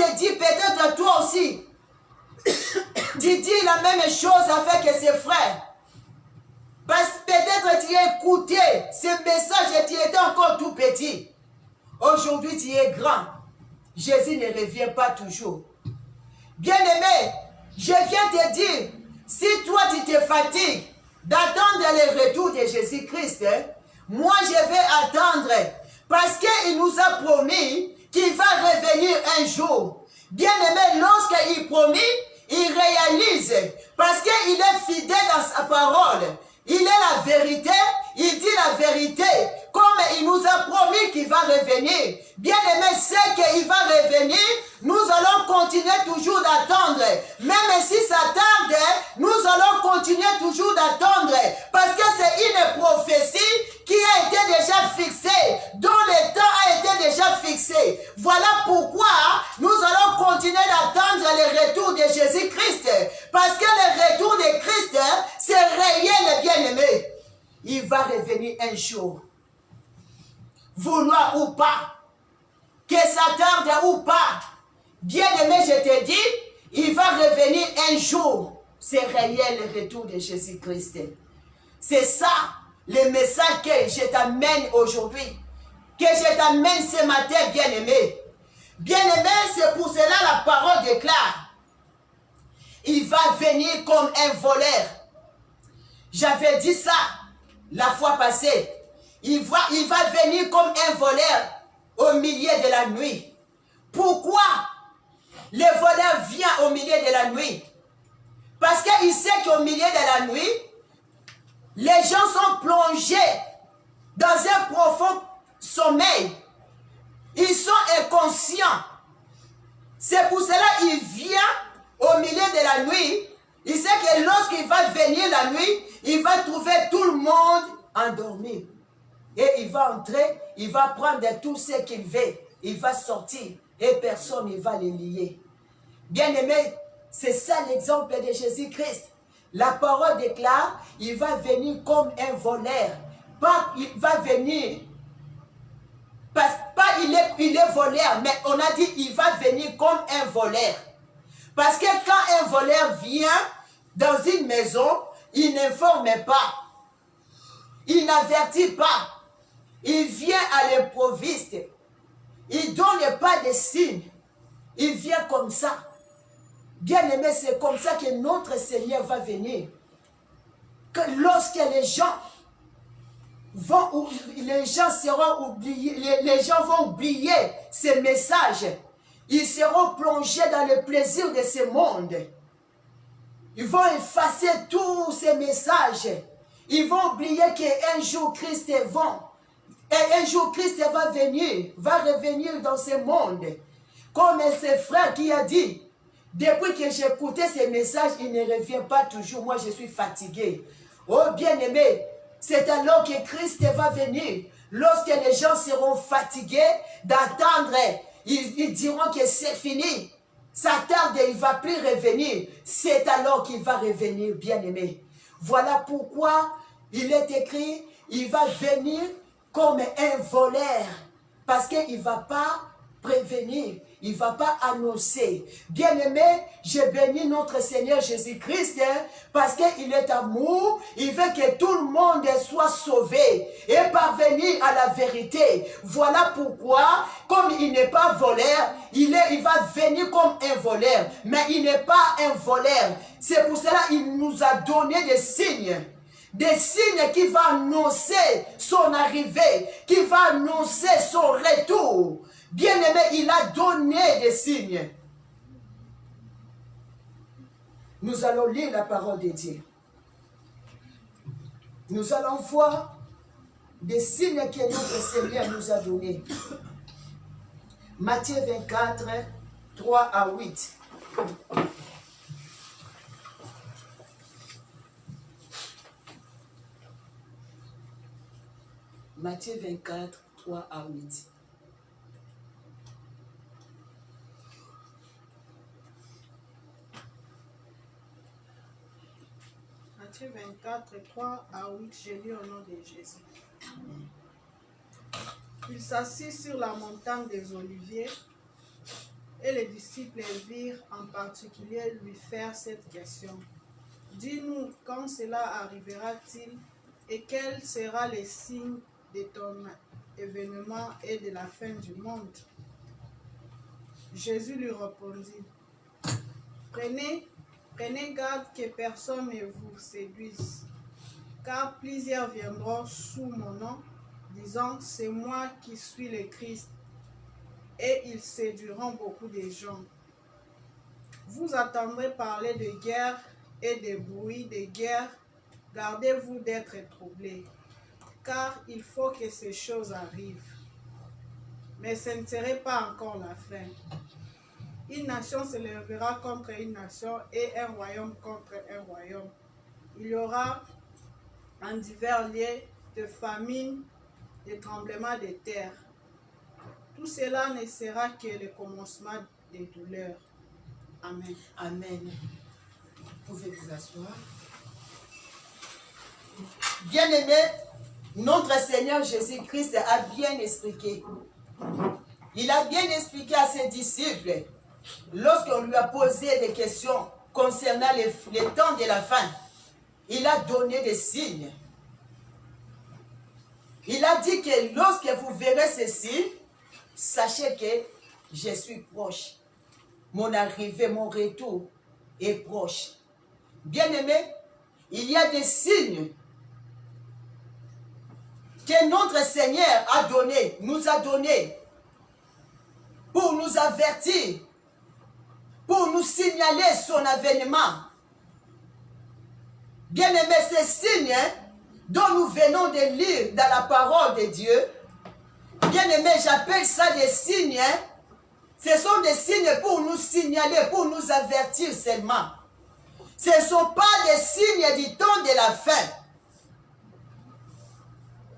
[SPEAKER 1] te dit peut-être toi aussi, tu dis la même chose avec ses frères. Parce que peut-être tu as écouté ce message et tu étais encore tout petit. Aujourd'hui, tu es grand. Jésus ne revient pas toujours. Bien-aimé, je viens te dire, si toi tu te fatigues d'attendre le retour de Jésus-Christ, moi je vais attendre parce qu'il nous a promis qu'il va revenir un jour. Bien-aimé, lorsqu'il promet, il réalise parce qu'il est fidèle dans sa parole. Il est la vérité, il dit la vérité, comme il nous a promis qu'il va revenir. Bien-aimé, c'est qu'il va revenir, nous allons continuer toujours d'attendre. Même si ça tarde, nous allons continuer toujours d'attendre. Parce que c'est une prophétie qui a été déjà fixée, dont le temps a été déjà fixé. Voilà pourquoi nous allons continuer d'attendre le retour de Jésus-Christ. Parce que le retour de Christ, c'est réel, bien-aimé. Il va revenir un jour. Vouloir ou pas, que ça tarde ou pas, bien-aimé, je te dis, il va revenir un jour. C'est réel le retour de Jésus-Christ. C'est ça le message que je t'amène aujourd'hui, que je t'amène ce matin, bien-aimé. Bien-aimé, c'est pour cela la parole déclare. Il va venir comme un voleur. J'avais dit ça la fois passée. Il va venir comme un voleur au milieu de la nuit. Pourquoi le voleur vient au milieu de la nuit? Parce qu'il sait qu'au milieu de la nuit, les gens sont plongés dans un profond sommeil. Ils sont inconscients. C'est pour cela qu'il vient au milieu de la nuit. Il sait que lorsqu'il va venir la nuit, il va trouver tout le monde endormi. Et il va entrer, il va prendre tout ce qu'il veut. Il va sortir et personne ne va le lier. Bien-aimé, c'est ça l'exemple de Jésus-Christ. La parole déclare, il va venir comme un voleur. Pas il va venir, pas il est voleur, mais on a dit il va venir comme un voleur. Parce que quand un voleur vient dans une maison, il n'informe pas, il n'avertit pas, il vient à l'improviste, il ne donne pas de signes, il vient comme ça. Bien-aimé, c'est comme ça que notre Seigneur va venir. Que lorsque les gens seront oubliés, les gens vont oublier ces messages, ils seront plongés dans le plaisir de ce monde. Ils vont effacer tous ces messages. Ils vont oublier qu'un jour Christ est venu. Et un jour Christ va venir, va revenir dans ce monde. Comme ce frère qui a dit, depuis que j'ai écouté ces messages, il ne revient pas toujours. Moi, je suis fatigué. Oh, bien-aimé, c'est alors que Christ va venir. Lorsque les gens seront fatigués d'attendre, ils diront que c'est fini. Ça tarde, il ne va plus revenir. C'est alors qu'il va revenir, bien-aimé. Voilà pourquoi il est écrit, il va venir comme un voleur. Parce qu'il ne va pas prévenir. Il ne va pas annoncer. Bien-aimé, je bénis notre Seigneur Jésus-Christ parce qu'il est amour. Il veut que tout le monde soit sauvé et parvenir à la vérité. Voilà pourquoi, comme il n'est pas voleur, il va venir comme un voleur. Mais il n'est pas un voleur. C'est pour cela qu'il nous a donné des signes. Des signes qui vont annoncer son arrivée, qui va annoncer son retour. Bien-aimé, il a donné des signes. Nous allons lire la parole de Dieu. Nous allons voir des signes que notre Seigneur nous a donnés. Matthieu 24, 3 à 8. Matthieu 24, 3 à 8.
[SPEAKER 2] Matthieu 24, 3 à 8, je lis au nom de Jésus. Il s'assit sur la montagne des Oliviers Et les disciples virent en particulier lui faire cette question. Dis-nous, quand cela arrivera-t-il et quel sera le signe de ton événement et de la fin du monde? Jésus lui répondit, Prenez garde que personne ne vous séduise, car plusieurs viendront sous mon nom, disant, c'est moi qui suis le Christ, et ils séduiront beaucoup de gens. Vous entendrez parler de guerre et de bruit de guerre. Gardez-vous d'être troublés, car il faut que ces choses arrivent. Mais ce ne serait pas encore la fin. Une nation se lèvera contre une nation et un royaume contre un royaume. Il y aura en divers lieux de famine, de tremblements de terre. Tout cela ne sera que le commencement des douleurs. Amen.
[SPEAKER 1] Amen. Vous pouvez vous asseoir. Bien-aimé, notre Seigneur Jésus-Christ a bien expliqué. Il a bien expliqué à ses disciples, lorsqu'on lui a posé des questions concernant les temps de la fin, il a donné des signes. Il a dit que lorsque vous verrez ces signes, sachez que je suis proche. Mon arrivée, mon retour est proche. Bien-aimé, il y a des signes que notre Seigneur a donné, nous a donné pour nous avertir, pour nous signaler son avènement. Bien-aimé, ces signes dont nous venons de lire dans la parole de Dieu, bien-aimé, j'appelle ça des signes. Ce sont des signes pour nous signaler, pour nous avertir seulement. Ce ne sont pas des signes du temps de la fin.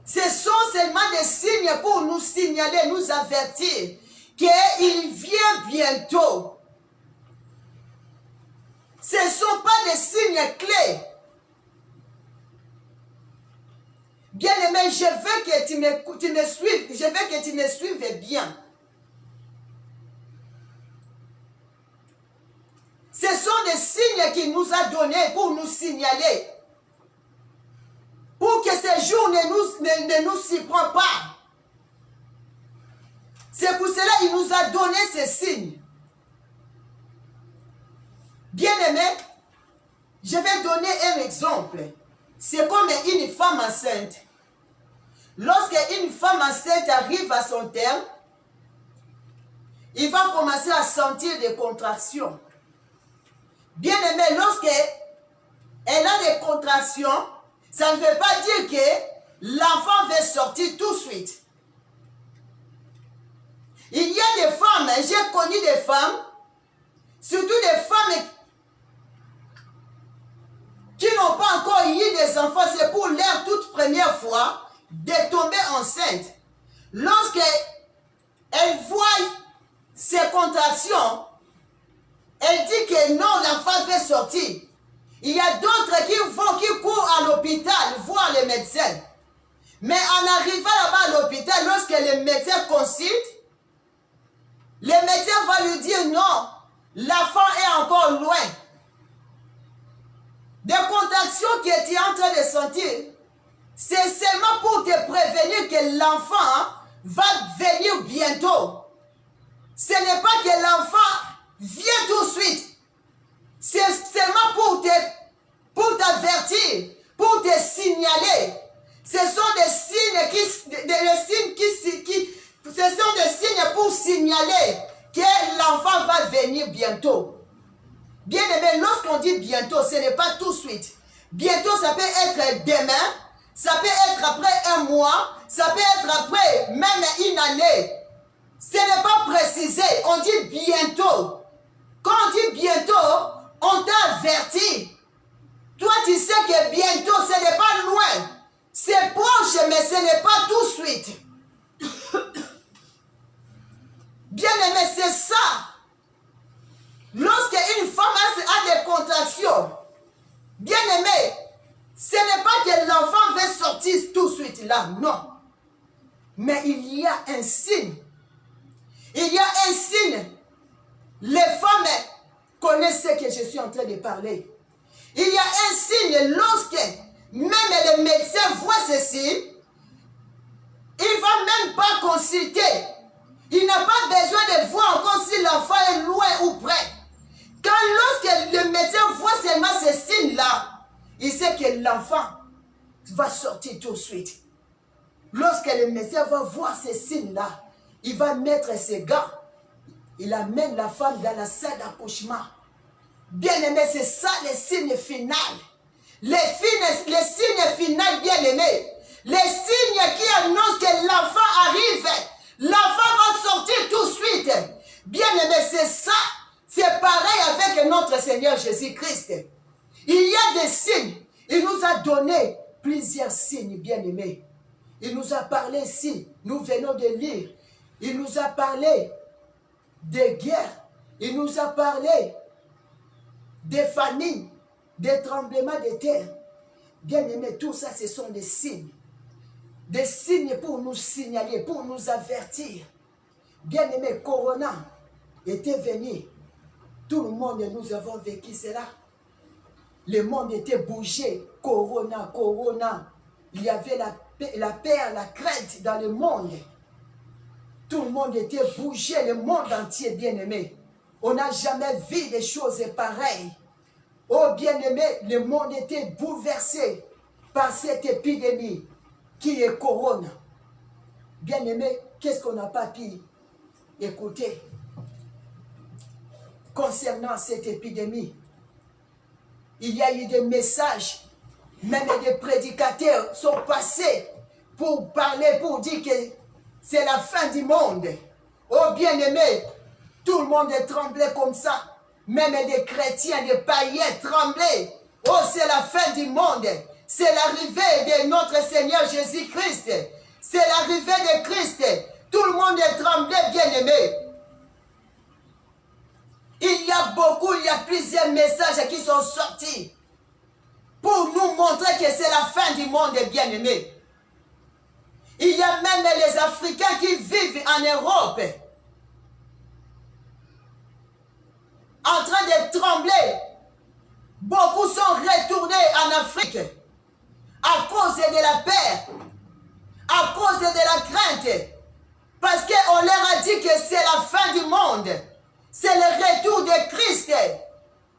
[SPEAKER 1] Ce sont seulement des signes pour nous signaler, nous avertir qu'il vient bientôt. Ce ne sont pas des signes clés. Bien-aimé, je veux que tu me suives, je veux que tu me suives bien. Ce sont des signes qu'il nous a donnés pour nous signaler. Pour que ces jours ne nous surprennent pas. C'est pour cela qu'il nous a donné ces signes. Bien-aimé, je vais donner un exemple. C'est comme une femme enceinte. Lorsque une femme enceinte arrive à son terme, il va commencer à sentir des contractions. Bien-aimé, lorsqu'elle a des contractions, ça ne veut pas dire que l'enfant va sortir tout de suite. Il y a des femmes, j'ai connu des femmes, surtout des femmes qui n'ont pas encore eu des enfants, c'est pour leur toute première fois de tomber enceinte. Lorsqu'elle voit ces contractions, elle dit que non, l'enfant va sortir. Il y a d'autres qui courent à l'hôpital voir les médecins. Mais en arrivant là-bas à l'hôpital, lorsque le médecin consulte, le médecin va lui dire non, l'enfant est encore loin. Des contractions que tu es en train de sentir, c'est seulement pour te prévenir que l'enfant va venir bientôt. Ce n'est pas que l'enfant vient tout de suite. C'est seulement pour t'avertir, pour te signaler. Ce sont des signes ce sont des signes pour signaler que l'enfant va venir bientôt. Bien aimé, lorsqu'on dit bientôt, ce n'est pas tout de suite. Bientôt, ça peut être demain, ça peut être après un mois, ça peut être après même une année. Ce n'est pas précisé, on dit bientôt. Quand on dit bientôt, on t'a averti. Toi, tu sais que bientôt, ce n'est pas loin. C'est proche, mais ce n'est pas tout de suite. Bien aimé, c'est ça. Lorsqu'une femme a des contractions, bien aimé, ce n'est pas que l'enfant va sortir tout de suite là, non. Mais il y a un signe. Il y a un signe Les femmes connaissent ce que je suis en train de parler. Il y a un signe lorsque même les médecins voient ce signe, il ne va même pas consulter. Il n'a pas besoin de voir encore si l'enfant est loin ou près. Quand lorsque le médecin voit seulement ce signe-là, il sait que l'enfant va sortir tout de suite. Lorsque le médecin va voir ces signes-là, il va mettre ses gants. Il amène la femme dans la salle d'accouchement. Bien-aimé, c'est ça le signe final. Les signes final, bien-aimé. Les signes qui annoncent que l'enfant arrive. L'enfant va sortir tout de suite. Bien-aimé, c'est ça. C'est pareil avec notre Seigneur Jésus-Christ. Il y a des signes. Il nous a donné plusieurs signes, bien-aimés. Il nous a parlé ici. Nous venons de lire. Il nous a parlé des guerres. Il nous a parlé des famines, des tremblements de terre. Bien-aimés, tout ça, ce sont des signes. Des signes pour nous signaler, pour nous avertir. Bien-aimés, Corona était venu. Tout le monde, nous avons vécu cela. Le monde était bougé. Corona, Corona. Il y avait la peur, la crainte dans le monde. Tout le monde était bougé, le monde entier, bien-aimé. On n'a jamais vu des choses pareilles. Oh, bien-aimé, le monde était bouleversé par cette épidémie qui est Corona. Bien-aimé, qu'est-ce qu'on n'a pas pu écouter concernant cette épidémie? Il y a eu des messages, même des prédicateurs sont passés pour parler, pour dire que c'est la fin du monde. Oh, bien-aimé, tout le monde est tremblé comme ça. Même des chrétiens, des païens tremblaient. Oh, c'est la fin du monde. C'est l'arrivée de notre Seigneur Jésus-Christ. C'est l'arrivée de Christ. Tout le monde est tremblé, bien-aimé. Il y a plusieurs messages qui sont sortis pour nous montrer que c'est la fin du monde, bien-aimé. Il y a même les Africains qui vivent en Europe, en train de trembler. Beaucoup sont retournés en Afrique à cause de la peur, à cause de la crainte, parce qu'on leur a dit que c'est la fin du monde, c'est le retour de Christ.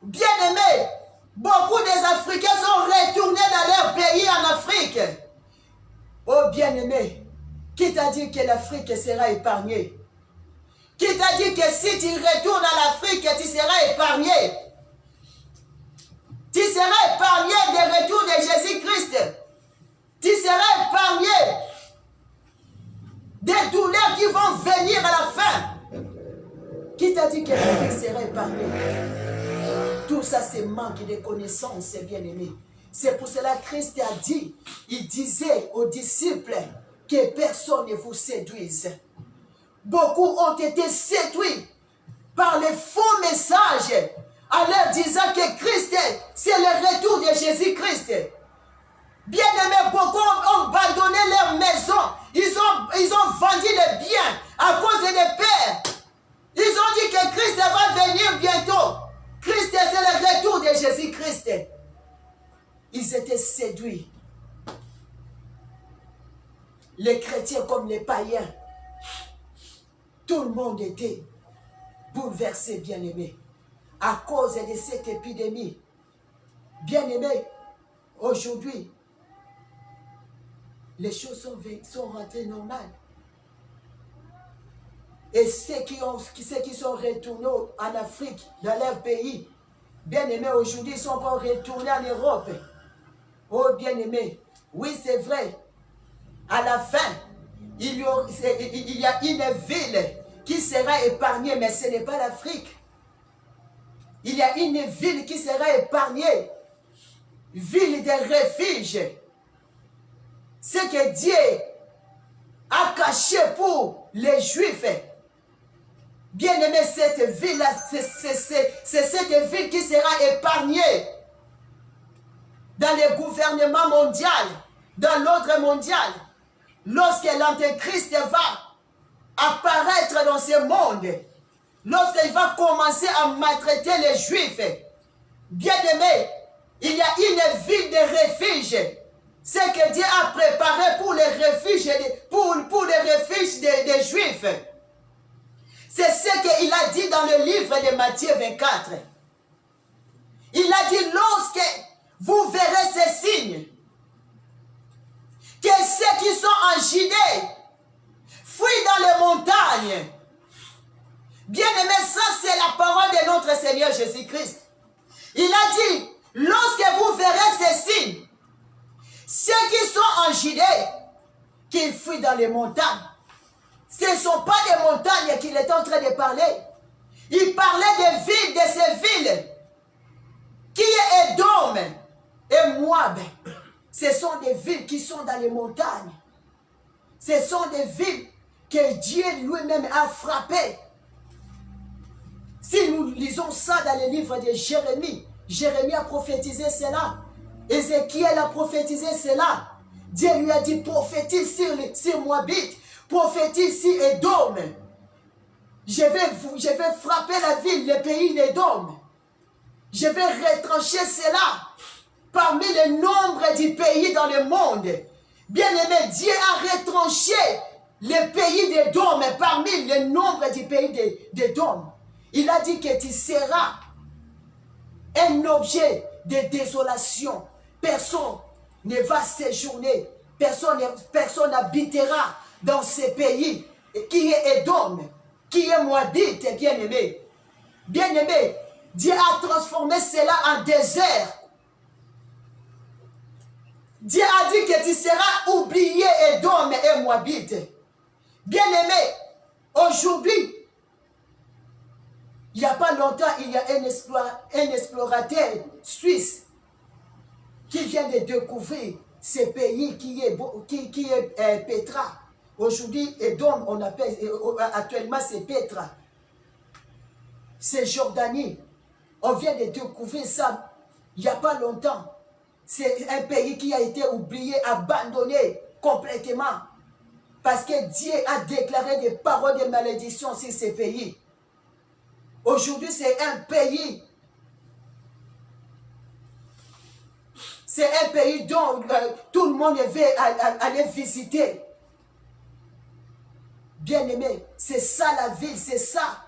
[SPEAKER 1] Bien-aimés, beaucoup des Africains sont retournés dans leur pays en Afrique. Oh bien-aimé, qui t'a dit que l'Afrique sera épargnée? Qui t'a dit que si tu retournes à l'Afrique, tu seras épargné? Tu seras épargné du retour de Jésus-Christ. Tu seras épargné des douleurs qui vont venir à la fin. Qui t'a dit que l'Afrique sera épargnée? Tout ça, c'est manque de connaissances, bien-aimé. C'est pour cela que Christ a dit, il disait aux disciples que personne ne vous séduise. Beaucoup ont été séduits par les faux messages en leur disant que Christ, c'est le retour de Jésus-Christ. Bien-aimés, beaucoup ont abandonné leur maison. Ils ont vendu les biens à cause des peurs. Ils ont dit que Christ va venir bientôt. Christ, c'est le retour de Jésus-Christ. Ils étaient séduits. Les chrétiens comme les païens. Tout le monde était bouleversé, bien-aimé, à cause de cette épidémie. Bien-aimé, aujourd'hui, les choses sont rentrées normales. Et ceux qui sont retournés en Afrique, dans leur pays, bien-aimés, aujourd'hui, ils sont encore retournés en Europe. Oh, bien-aimé, oui, c'est vrai. À la fin, il y a une ville qui sera épargnée, mais ce n'est pas l'Afrique. Il y a une ville qui sera épargnée, ville de refuge. Ce que Dieu a caché pour les Juifs. Bien-aimé, cette ville-là, c'est cette ville qui sera épargnée dans le gouvernement mondial, dans l'ordre mondial. Lorsque l'Antéchrist va apparaître dans ce monde, lorsqu'il va commencer à maltraiter les Juifs, bien-aimés, il y a une ville de refuge. Ce que Dieu a préparé pour les refuges, des Juifs. C'est ce qu'il a dit dans le livre de Matthieu 24. Il a dit, lorsque vous verrez ces signes, que ceux qui sont en Judée fuient dans les montagnes. Bien-aimé, ça c'est la parole de notre Seigneur Jésus-Christ. Il a dit, lorsque vous verrez ces signes, ceux qui sont en Judée, qui fuient dans les montagnes, ce ne sont pas des montagnes qu'il est en train de parler. Il parlait des villes, de ces villes, qui est Édom et Moab. Ce sont des villes qui sont dans les montagnes. Ce sont des villes que Dieu lui-même a frappées. Si nous lisons ça dans le livre de Jérémie, Jérémie a prophétisé cela. Ézéchiel a prophétisé cela. Dieu lui a dit, prophétise sur Moabit, prophétise sur Édom. Je vais frapper la ville, le pays d'Édom. Je vais retrancher cela parmi le nombre du pays dans le monde. Bien-aimé, Dieu a retranché le pays d'Édom parmi le nombre du pays d'Édom. Il a dit que tu seras un objet de désolation. Personne ne va séjourner. Personne n'habitera dans ce pays qui est Édom, qui est Moabite, bien-aimé. Bien-aimé, Dieu a transformé cela en désert. Dieu a dit que tu seras oublié, Édom et Moabite. Bien-aimé, aujourd'hui, il n'y a pas longtemps, il y a un explorateur suisse qui vient de découvrir ce pays qui est Petra. Aujourd'hui, Édom, on appelle, actuellement c'est Petra. C'est Jordanie. On vient de découvrir ça il n'y a pas longtemps. C'est un pays qui a été oublié, abandonné complètement. Parce que Dieu a déclaré des paroles de malédiction sur ce pays. Aujourd'hui, c'est un pays. C'est un pays dont tout le monde veut aller visiter. Bien-aimé, c'est ça la ville, c'est ça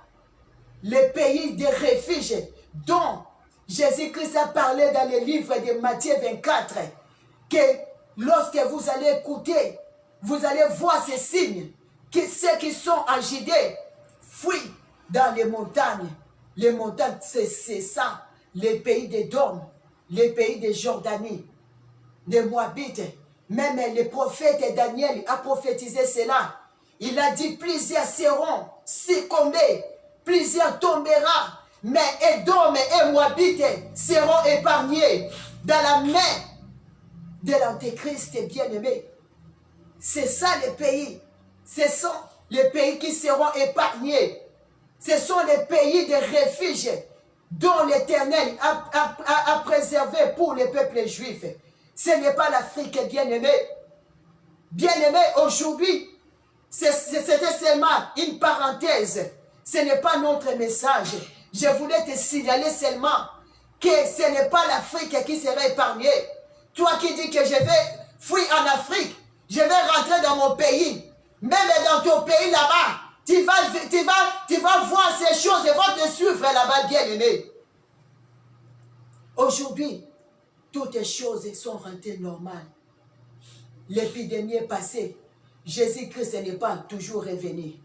[SPEAKER 1] le pays des refuges dont Jésus-Christ a parlé dans le livre de Matthieu 24, que lorsque vous allez écouter, vous allez voir ces signes, que ceux qui sont en Judée fuient dans les montagnes. Les montagnes, c'est ça, les pays d'Édom, les pays de Jordanie, les Moabites. Même le prophète Daniel a prophétisé cela. Il a dit, plusieurs seront succombés, plusieurs tomberont, mais Édom et Moabite seront épargnés dans la main de l'Antéchrist bien-aimé. C'est ça les pays. Ce sont les pays qui seront épargnés. Ce sont les pays de refuge dont l'Éternel a préservé pour le peuple juif. Ce n'est pas l'Afrique bien-aimé. Bien-aimé, aujourd'hui, c'était seulement une parenthèse. Ce n'est pas notre message. Je voulais te signaler seulement que ce n'est pas l'Afrique qui sera épargnée. Toi qui dis que je vais fuir en Afrique, je vais rentrer dans mon pays. Même dans ton pays là-bas, tu vas voir ces choses et vont te suivre là-bas, bien-aimé. Aujourd'hui, toutes les choses sont rentrées normales. L'épidémie est passée. Jésus-Christ n'est pas toujours revenu.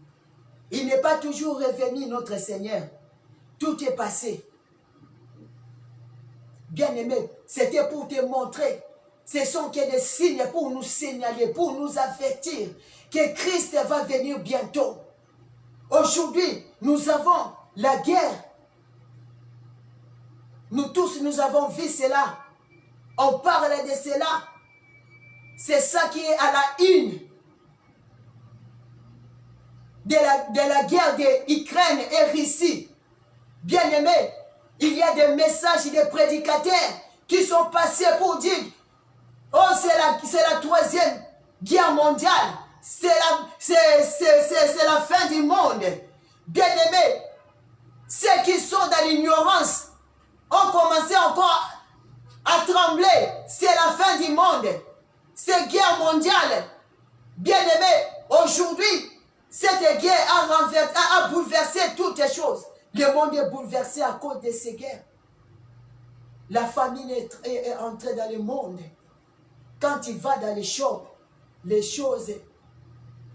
[SPEAKER 1] Il n'est pas toujours revenu, notre Seigneur. Tout est passé. Bien-aimé, c'était pour te montrer. Ce sont que des signes pour nous signaler, pour nous avertir que Christ va venir bientôt. Aujourd'hui, nous avons la guerre. Nous tous, nous avons vu cela. On parle de cela. C'est ça qui est à la une de la guerre d'Ukraine et Russie. Bien-aimés, il y a des messages des prédicateurs qui sont passés pour dire « Oh, c'est la troisième guerre mondiale. C'est la fin du monde. » Bien-aimés, Ceux qui sont dans l'ignorance ont commencé encore à trembler. C'est la fin du monde. C'est guerre mondiale. Bien-aimés, aujourd'hui, cette guerre a bouleversé toutes les choses. Le monde est bouleversé à cause de ces guerres. La famine est entrée dans le monde. Quand il va dans les shops, les choses,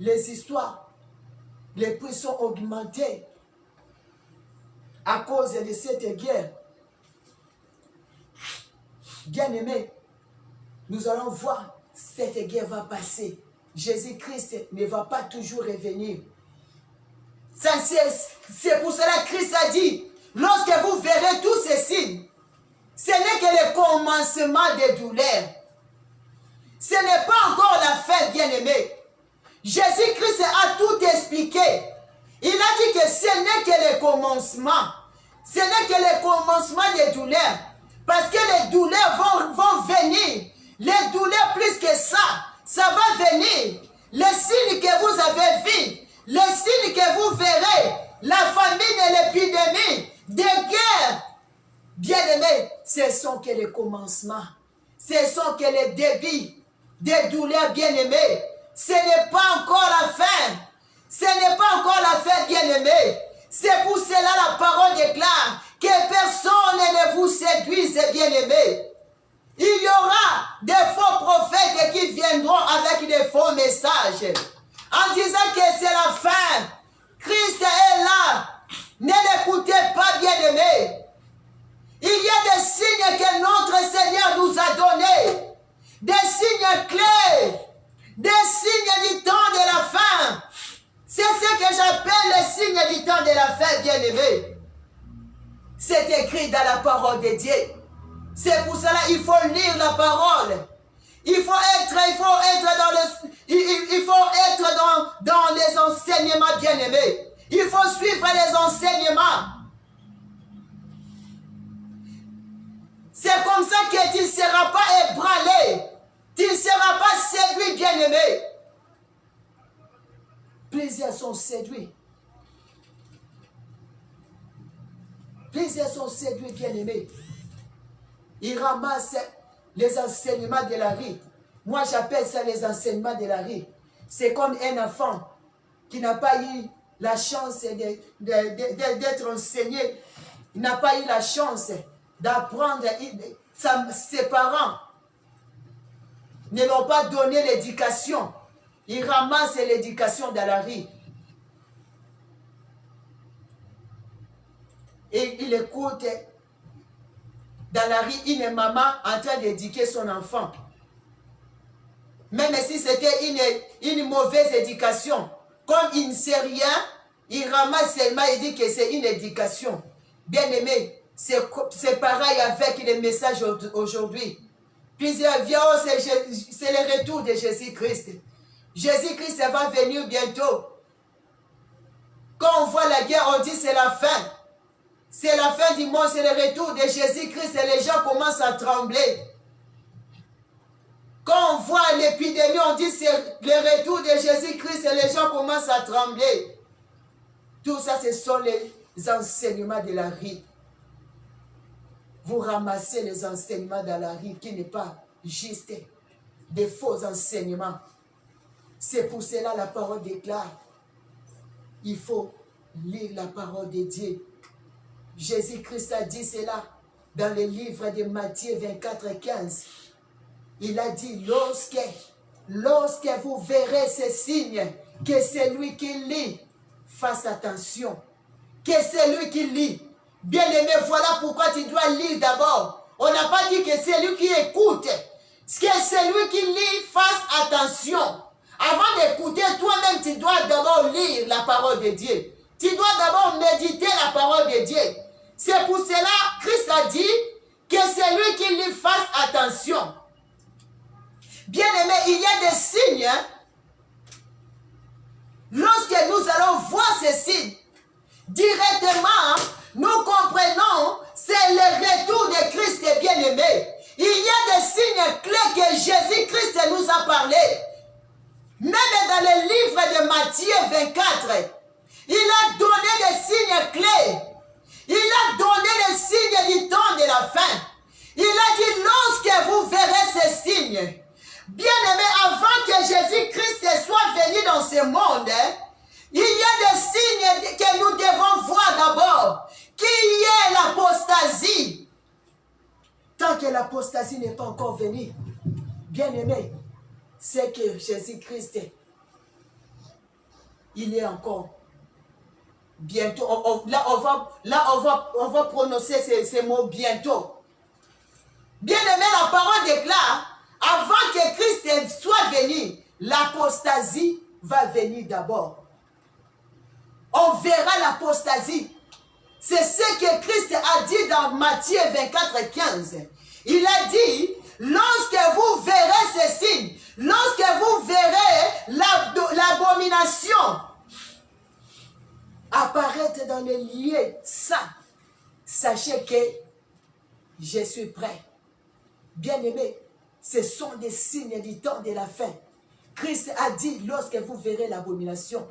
[SPEAKER 1] les histoires, les prix sont augmentés à cause de cette guerre. Bien-aimés, nous allons voir, cette guerre va passer. Jésus-Christ ne va pas toujours revenir. C'est pour cela que Christ a dit, lorsque vous verrez tous ces signes, ce n'est que le commencement des douleurs. Ce n'est pas encore la fin, bien-aimé. Jésus-Christ a tout expliqué. Il a dit que ce n'est que le commencement. Ce n'est que le commencement des douleurs. Parce que les douleurs vont venir. Les douleurs plus que ça va venir. Les signes que vous avez vus, les signes que vous verrez, la famine et l'épidémie, des guerres. Bien-aimés, ce sont que les commencements. Ce sont que les débuts des douleurs, bien-aimés. Ce n'est pas encore la fin. Ce n'est pas encore la fin, bien-aimés. C'est pour cela la parole déclare que personne ne vous séduise, bien-aimés. Il y aura des faux prophètes qui viendront avec des faux messages en disant que c'est la fin. Christ est là. Ne l'écoutez pas, bien-aimés. Il y a des signes que notre Seigneur nous a donnés. Des signes clés. Des signes du temps de la fin. C'est ce que j'appelle les signes du temps de la fin, bien-aimés. C'est écrit dans la parole de Dieu. C'est pour cela qu'il faut lire la parole. Il faut être dans les enseignements, bien-aimés. Il faut suivre les enseignements. C'est comme ça que tu ne seras pas ébranlé. Tu ne seras pas séduit, bien-aimé. Plusieurs sont séduits. Plusieurs sont séduits, bien-aimés. Ils ramassent les enseignements de la rue. Moi, j'appelle ça les enseignements de la rue. C'est comme un enfant qui n'a pas eu la chance d'être enseigné. Il n'a pas eu la chance d'apprendre. Ses parents ne l'ont pas donné l'éducation. Ils ramassent l'éducation dans la rue. Et il écoute dans la rue une maman en train d'éduquer son enfant. Même si c'était une mauvaise éducation, comme il ne sait rien, il ramasse seulement et dit que c'est une éducation. Bien aimé, c'est pareil avec les messages aujourd'hui. Plusieurs viennent, c'est le retour de Jésus-Christ. Jésus-Christ va venir bientôt. Quand on voit la guerre, on dit c'est la fin. C'est la fin du monde, c'est le retour de Jésus-Christ et les gens commencent à trembler. Quand on voit l'épidémie, on dit c'est le retour de Jésus-Christ et les gens commencent à trembler. Tout ça, ce sont les enseignements de la rue. Vous ramassez les enseignements dans la rue qui n'est pas juste des faux enseignements. C'est pour cela la parole déclare. Il faut lire la parole de Dieu. Jésus-Christ a dit cela dans le livre de Matthieu 24, 15. Il a dit, lorsque vous verrez ces signes, que celui qui lit fasse attention. Que celui qui lit. Bien aimé, voilà pourquoi tu dois lire d'abord. On n'a pas dit que celui qui écoute. Que celui qui lit fasse attention. Avant d'écouter, toi-même, tu dois d'abord lire la parole de Dieu. Tu dois d'abord méditer la parole de Dieu. C'est pour cela que Christ a dit que celui qui lit fasse attention. Bien aimé, il y a des signes. Lorsque nous allons voir ces signes, directement, nous comprenons, c'est le retour de Christ bien aimé. Il y a des signes clés que Jésus-Christ nous a parlé. Même dans le livre de Matthieu 24, il a donné des signes clés. la fin. Il a dit, lorsque vous verrez ces signes, bien-aimés, avant que Jésus-Christ soit venu dans ce monde, il y a des signes que nous devons voir d'abord, qu'il y ait l'apostasie. Tant que l'apostasie n'est pas encore venue, bien-aimé, c'est que Jésus-Christ, il est encore bientôt. On va prononcer ces mots bientôt. Bien-aimé, la parole déclare, avant que Christ soit venu, l'apostasie va venir d'abord. On verra l'apostasie. C'est ce que Christ a dit dans Matthieu 24, 15. Il a dit, lorsque vous verrez ces signes, lorsque vous verrez l'abomination apparaître dans les lieux saints, sachez que je suis prêt. Bien-aimés, ce sont des signes du temps de la fin. Christ a dit, lorsque vous verrez l'abomination,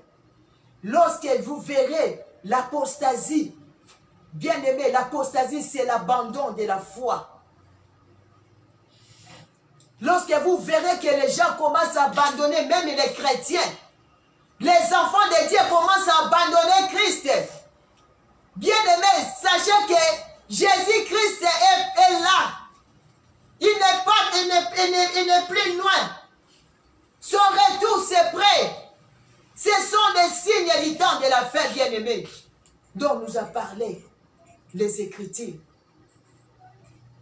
[SPEAKER 1] lorsque vous verrez l'apostasie, bien-aimés, l'apostasie, c'est l'abandon de la foi. Lorsque vous verrez que les gens commencent à abandonner, même les chrétiens, les enfants de Dieu commencent à abandonner Christ. Bien-aimés, sachez que Jésus-Christ est là. Il n'est plus loin. Son retour, c'est prêt. Ce sont des signes du temps de la fin, bien-aimés, dont nous a parlé les Écritures.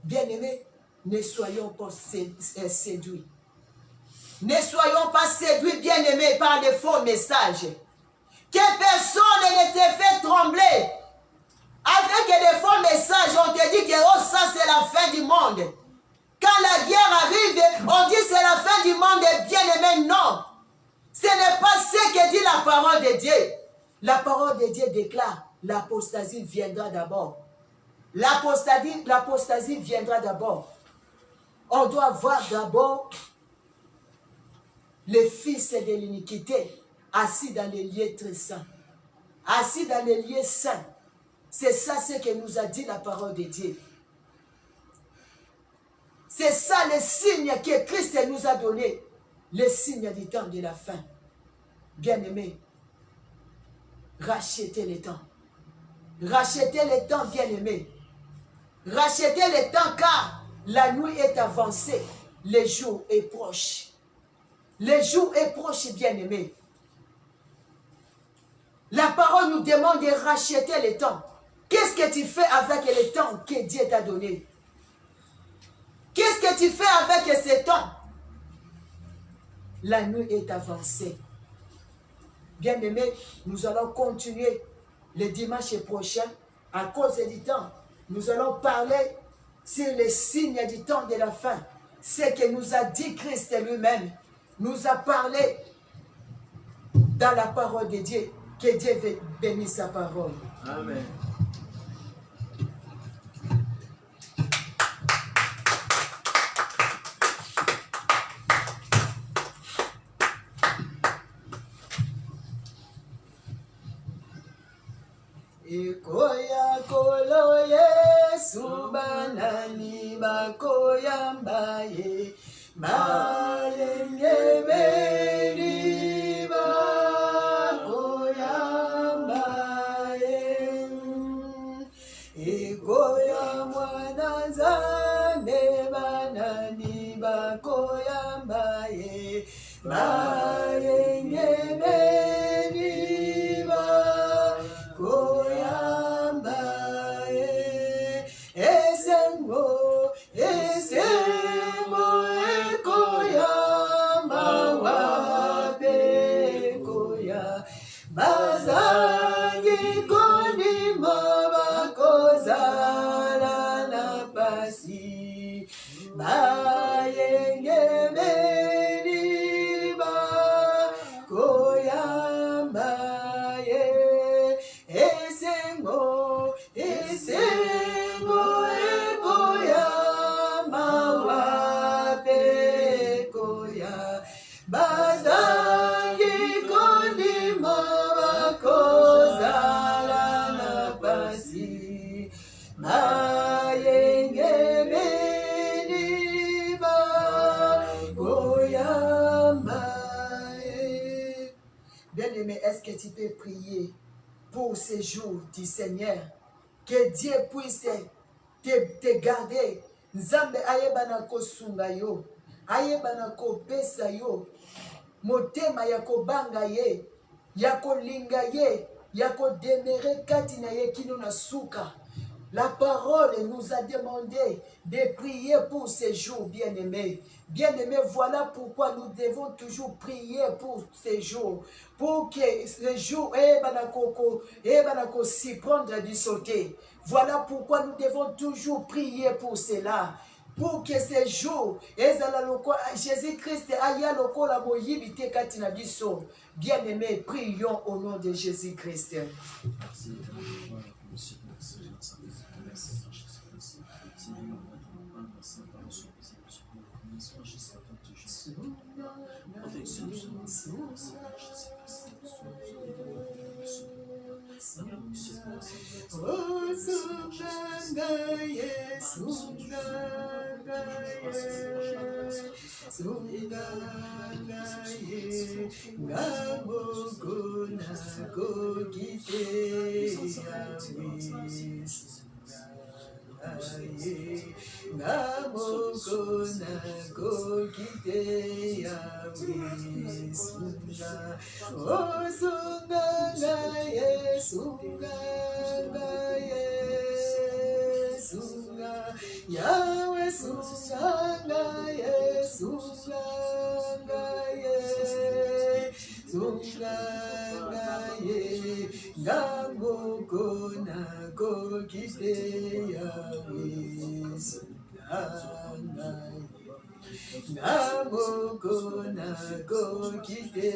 [SPEAKER 1] Bien-aimés, ne soyons pas séduits. Ne soyons pas séduits, bien-aimés, par des faux messages. Que personne ne te fait trembler. Avec des faux messages, on te dit que oh, ça c'est la fin du monde. Quand la guerre arrive, on dit c'est la fin du monde, bien-aimés, non. Ce n'est pas ce que dit la parole de Dieu. La parole de Dieu déclare, l'apostasie viendra d'abord. L'apostasie viendra d'abord. On doit voir d'abord les fils de l'iniquité assis dans les lieux très saints. Assis dans les lieux saints. C'est ça ce que nous a dit la parole de Dieu. C'est ça les signes que Christ nous a donnés. Les signes du temps de la fin. Bien-aimés, rachetez le temps. Rachetez le temps, bien-aimés. Rachetez le temps car la nuit est avancée. Le jour est proche. Le jour est proche, bien-aimés. La parole nous demande de racheter le temps. Qu'est-ce que tu fais avec le temps que Dieu t'a donné? Qu'est-ce que tu fais avec ce temps? La nuit est avancée. Bien-aimés, nous allons continuer le dimanche prochain. À cause du temps, nous allons parler sur les signes du temps de la fin. Ce que nous a dit Christ lui-même, nous a parlé dans la parole de Dieu. Que Dieu bénisse sa parole.
[SPEAKER 3] Amen.
[SPEAKER 1] Ikoya kolo Yesu banani bakoyamba ye malenge beri bakoyamba ye Ikoya mwana Nzambe banani bakoyamba ye malenge beri bakoyamba ye esengo ekoyamba wape koya bazangi kondima bakozala na pasi bayenge beri bakoyamba ye esengo ekoyamba wape koya bazangi kondima bakozala na pasi bayenge tu peux prier pour ces jours du Seigneur. Que Dieu puisse te garder. Nzambe ayebana kosunga yo. Ayebana kopesa yo. Motema ya kobanga ye. Ya kolinga ye. Ya kodemere kati na ye kino na suka. La parole nous a demandé de prier pour ces jours, bien-aimés. Bien-aimés, voilà pourquoi nous devons toujours prier pour ces jours. Pour que ces jours, s'y prendre du sauté. Voilà pourquoi nous devons toujours prier pour cela. Pour que ces jours, Jésus-Christ aya lokola moyibi te kati na biso. Bien-aimés, prions au nom de Jésus-Christ. Yahweh sunganga ye, sunganga ye, sunganga ye, ngamoko na kokite Yahweh sunganga ye, ngamoko na kokite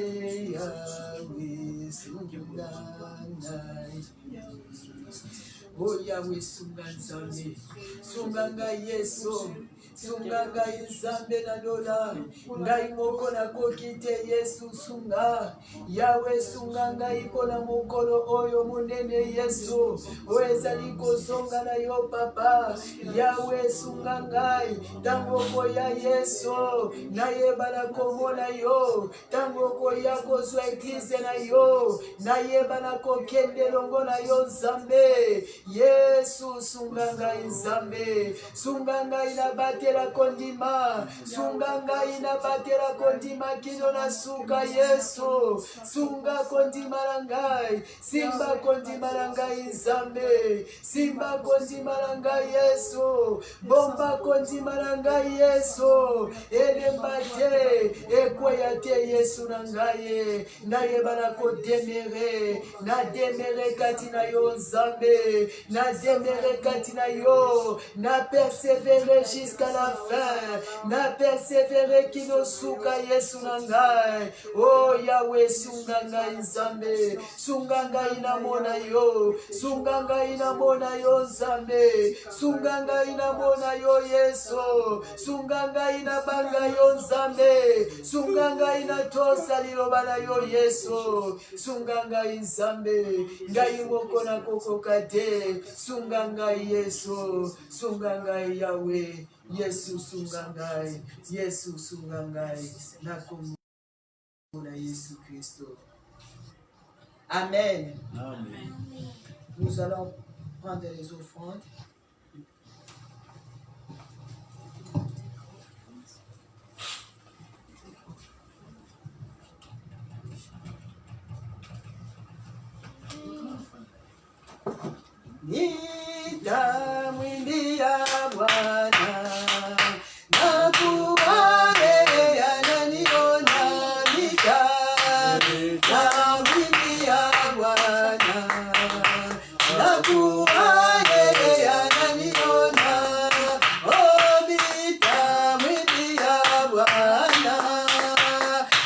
[SPEAKER 1] Yahweh sunganga ye. Oh Yahweh sunganzambe, sunganga Yesu, sunganga Nzambe na dola, ngai moko na kokite Yesu sunga, Yahweh sunganga ikola mokolo oyo munene Yesu, oezali kozonga na yo papa, Yahweh sunganga, tango koya Yesu, nayeba na komona yo, tango koya kozwa eglise na yo, nayeba na kokende longo na yo Nzambe, Yesu sunganga Nzambe, sunganga inabatela kondima, sunganga inabatela kondima kino na suka Yesu, sunga kondima langai, simba kondima langai Nzambe, simba kondima langai Yesu, bomba kondima langai Yesu, elembate, ekweya te Yesu nangaye, nayeba na kodemere, na demere kati na yo Nzambe, na demere kati na yo, na persévérer jusqu'à la fin, na persévérer kino suka Yesu nangai. Oh Yahweh sunganga Nzambe, sunganga inamona yo, sunganga inamona yo Nzambe, sunganga inamona yo Yesu, sunganga inabanga yo Nzambe, sunganga inatosa liloba na yo Yesu, sunganga Nzambe, ngai moko na kokoka te, sunganga Yesu, sunganga Yahweh, Yesu sungangai, Yesu sungangai, na kombo na Yesu Kristo. Amen.
[SPEAKER 3] Amen.
[SPEAKER 1] Nous allons prendre les offrandes. Nitamwimbia Bwana na kubarere ananiona, nitamwimbia Bwana na kubarere ananiona, oh nitamwimbia Bwana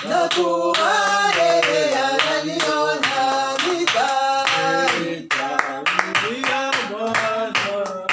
[SPEAKER 1] na kubarere ananiona,
[SPEAKER 3] Nitamwimbia Bwana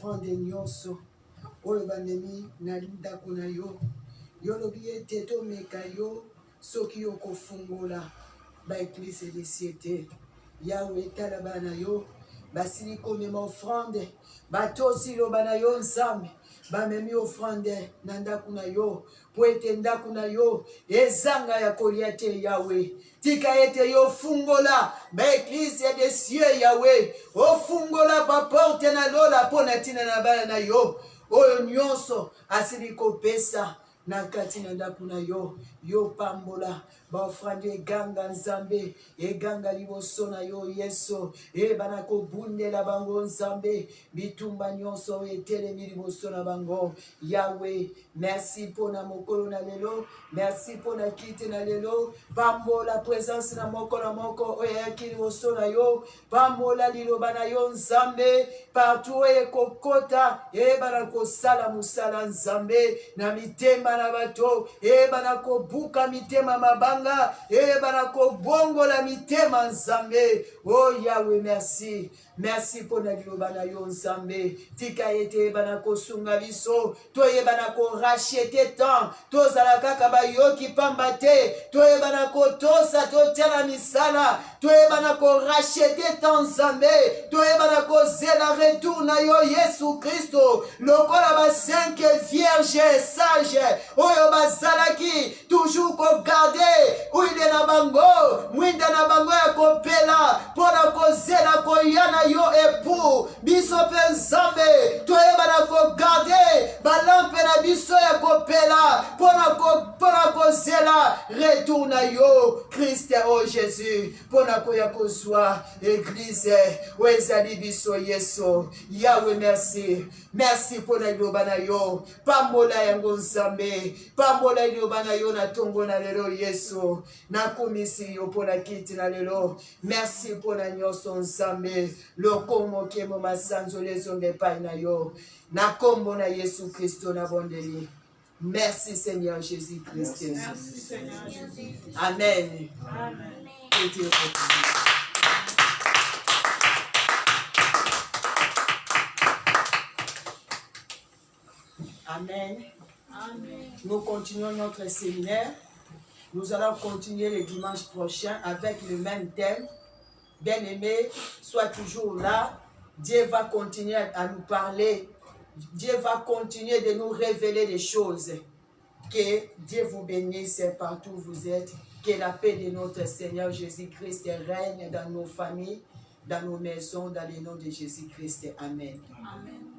[SPEAKER 1] offrande nyonso oyo bandemi na ndako na yo yo lobi ete tomeka yo soki yo kofungola baeglise desi ete yawe tala bana yo basili komema offrande batosi loba na yo nzambe bamemi offrande na ndako na yo po ete ndako na yo ezanga ya kolia te yawe tika ete yo fungola baeglise de cieux yawe ofungola baporte na lola mpo na ntina na bana na yo oyo nyonso asili kopesa na kati na ndako na yo yo pambola baofrande eganga nzambe eganga liboso na yo yesu ebana kobundela bango nzambe bitumba nyonso oyo etelemi liboso na bango yawe merci mpona mokolo na lelo merci mpona kiti na lelo pambola présence na moko oyo eyaki liboso na yo pambola liloba na yo nzambe partout oyo ekokota ebana kosala mosala nzambe na mitema na bato ebana kobuka mitema mabanga ebana kobongola mitema nzambe oh yawe merci merci mpona liloba na yo nzambe tika ete ebana kosunga biso toyebana korachete temps tozala kaka bayoki pamba te toyebana kotosa totala misala toyebana korachete temps nzambe toyebana kozela retour na yo yesu kristo lokola ba 5 vierge sage oyo bazalaki toujours kogarde uide na bango mwinda na bango ya kopela mpona kozela koya na yo epu biso mpe nzambe toyebana kogarde balampe na biso ya kopela mpona kozela retour na yo kriste o jésus mpona koya kozwa eglize oyo ezali biso yesu yawe merci merci mpona liloba na yo pambola yango nzambe pambola liloba na yo na ntongo na lelo yesu nakumisi yo mpona kiti na lelo merci mpona nyonso nzambe lokomo kemo masanzolo ezonga epai na yo na kombo na yesu kristo na bondeli merci seigneur jésus christ
[SPEAKER 2] Merci Seigneur Jésus.
[SPEAKER 1] amen,
[SPEAKER 2] Amen.
[SPEAKER 1] Que Dieu te bénisse. Amen.
[SPEAKER 2] Amen.
[SPEAKER 1] Nous continuons notre séminaire. Nous allons continuer le dimanche prochain avec le même thème. Bien-aimés, sois toujours là. Dieu va continuer à nous parler. Dieu va continuer de nous révéler des choses. Que Dieu vous bénisse partout où vous êtes. Que la paix de notre Seigneur Jésus-Christ règne dans nos familles, dans nos maisons, dans le nom de Jésus-Christ. Amen.
[SPEAKER 2] Amen.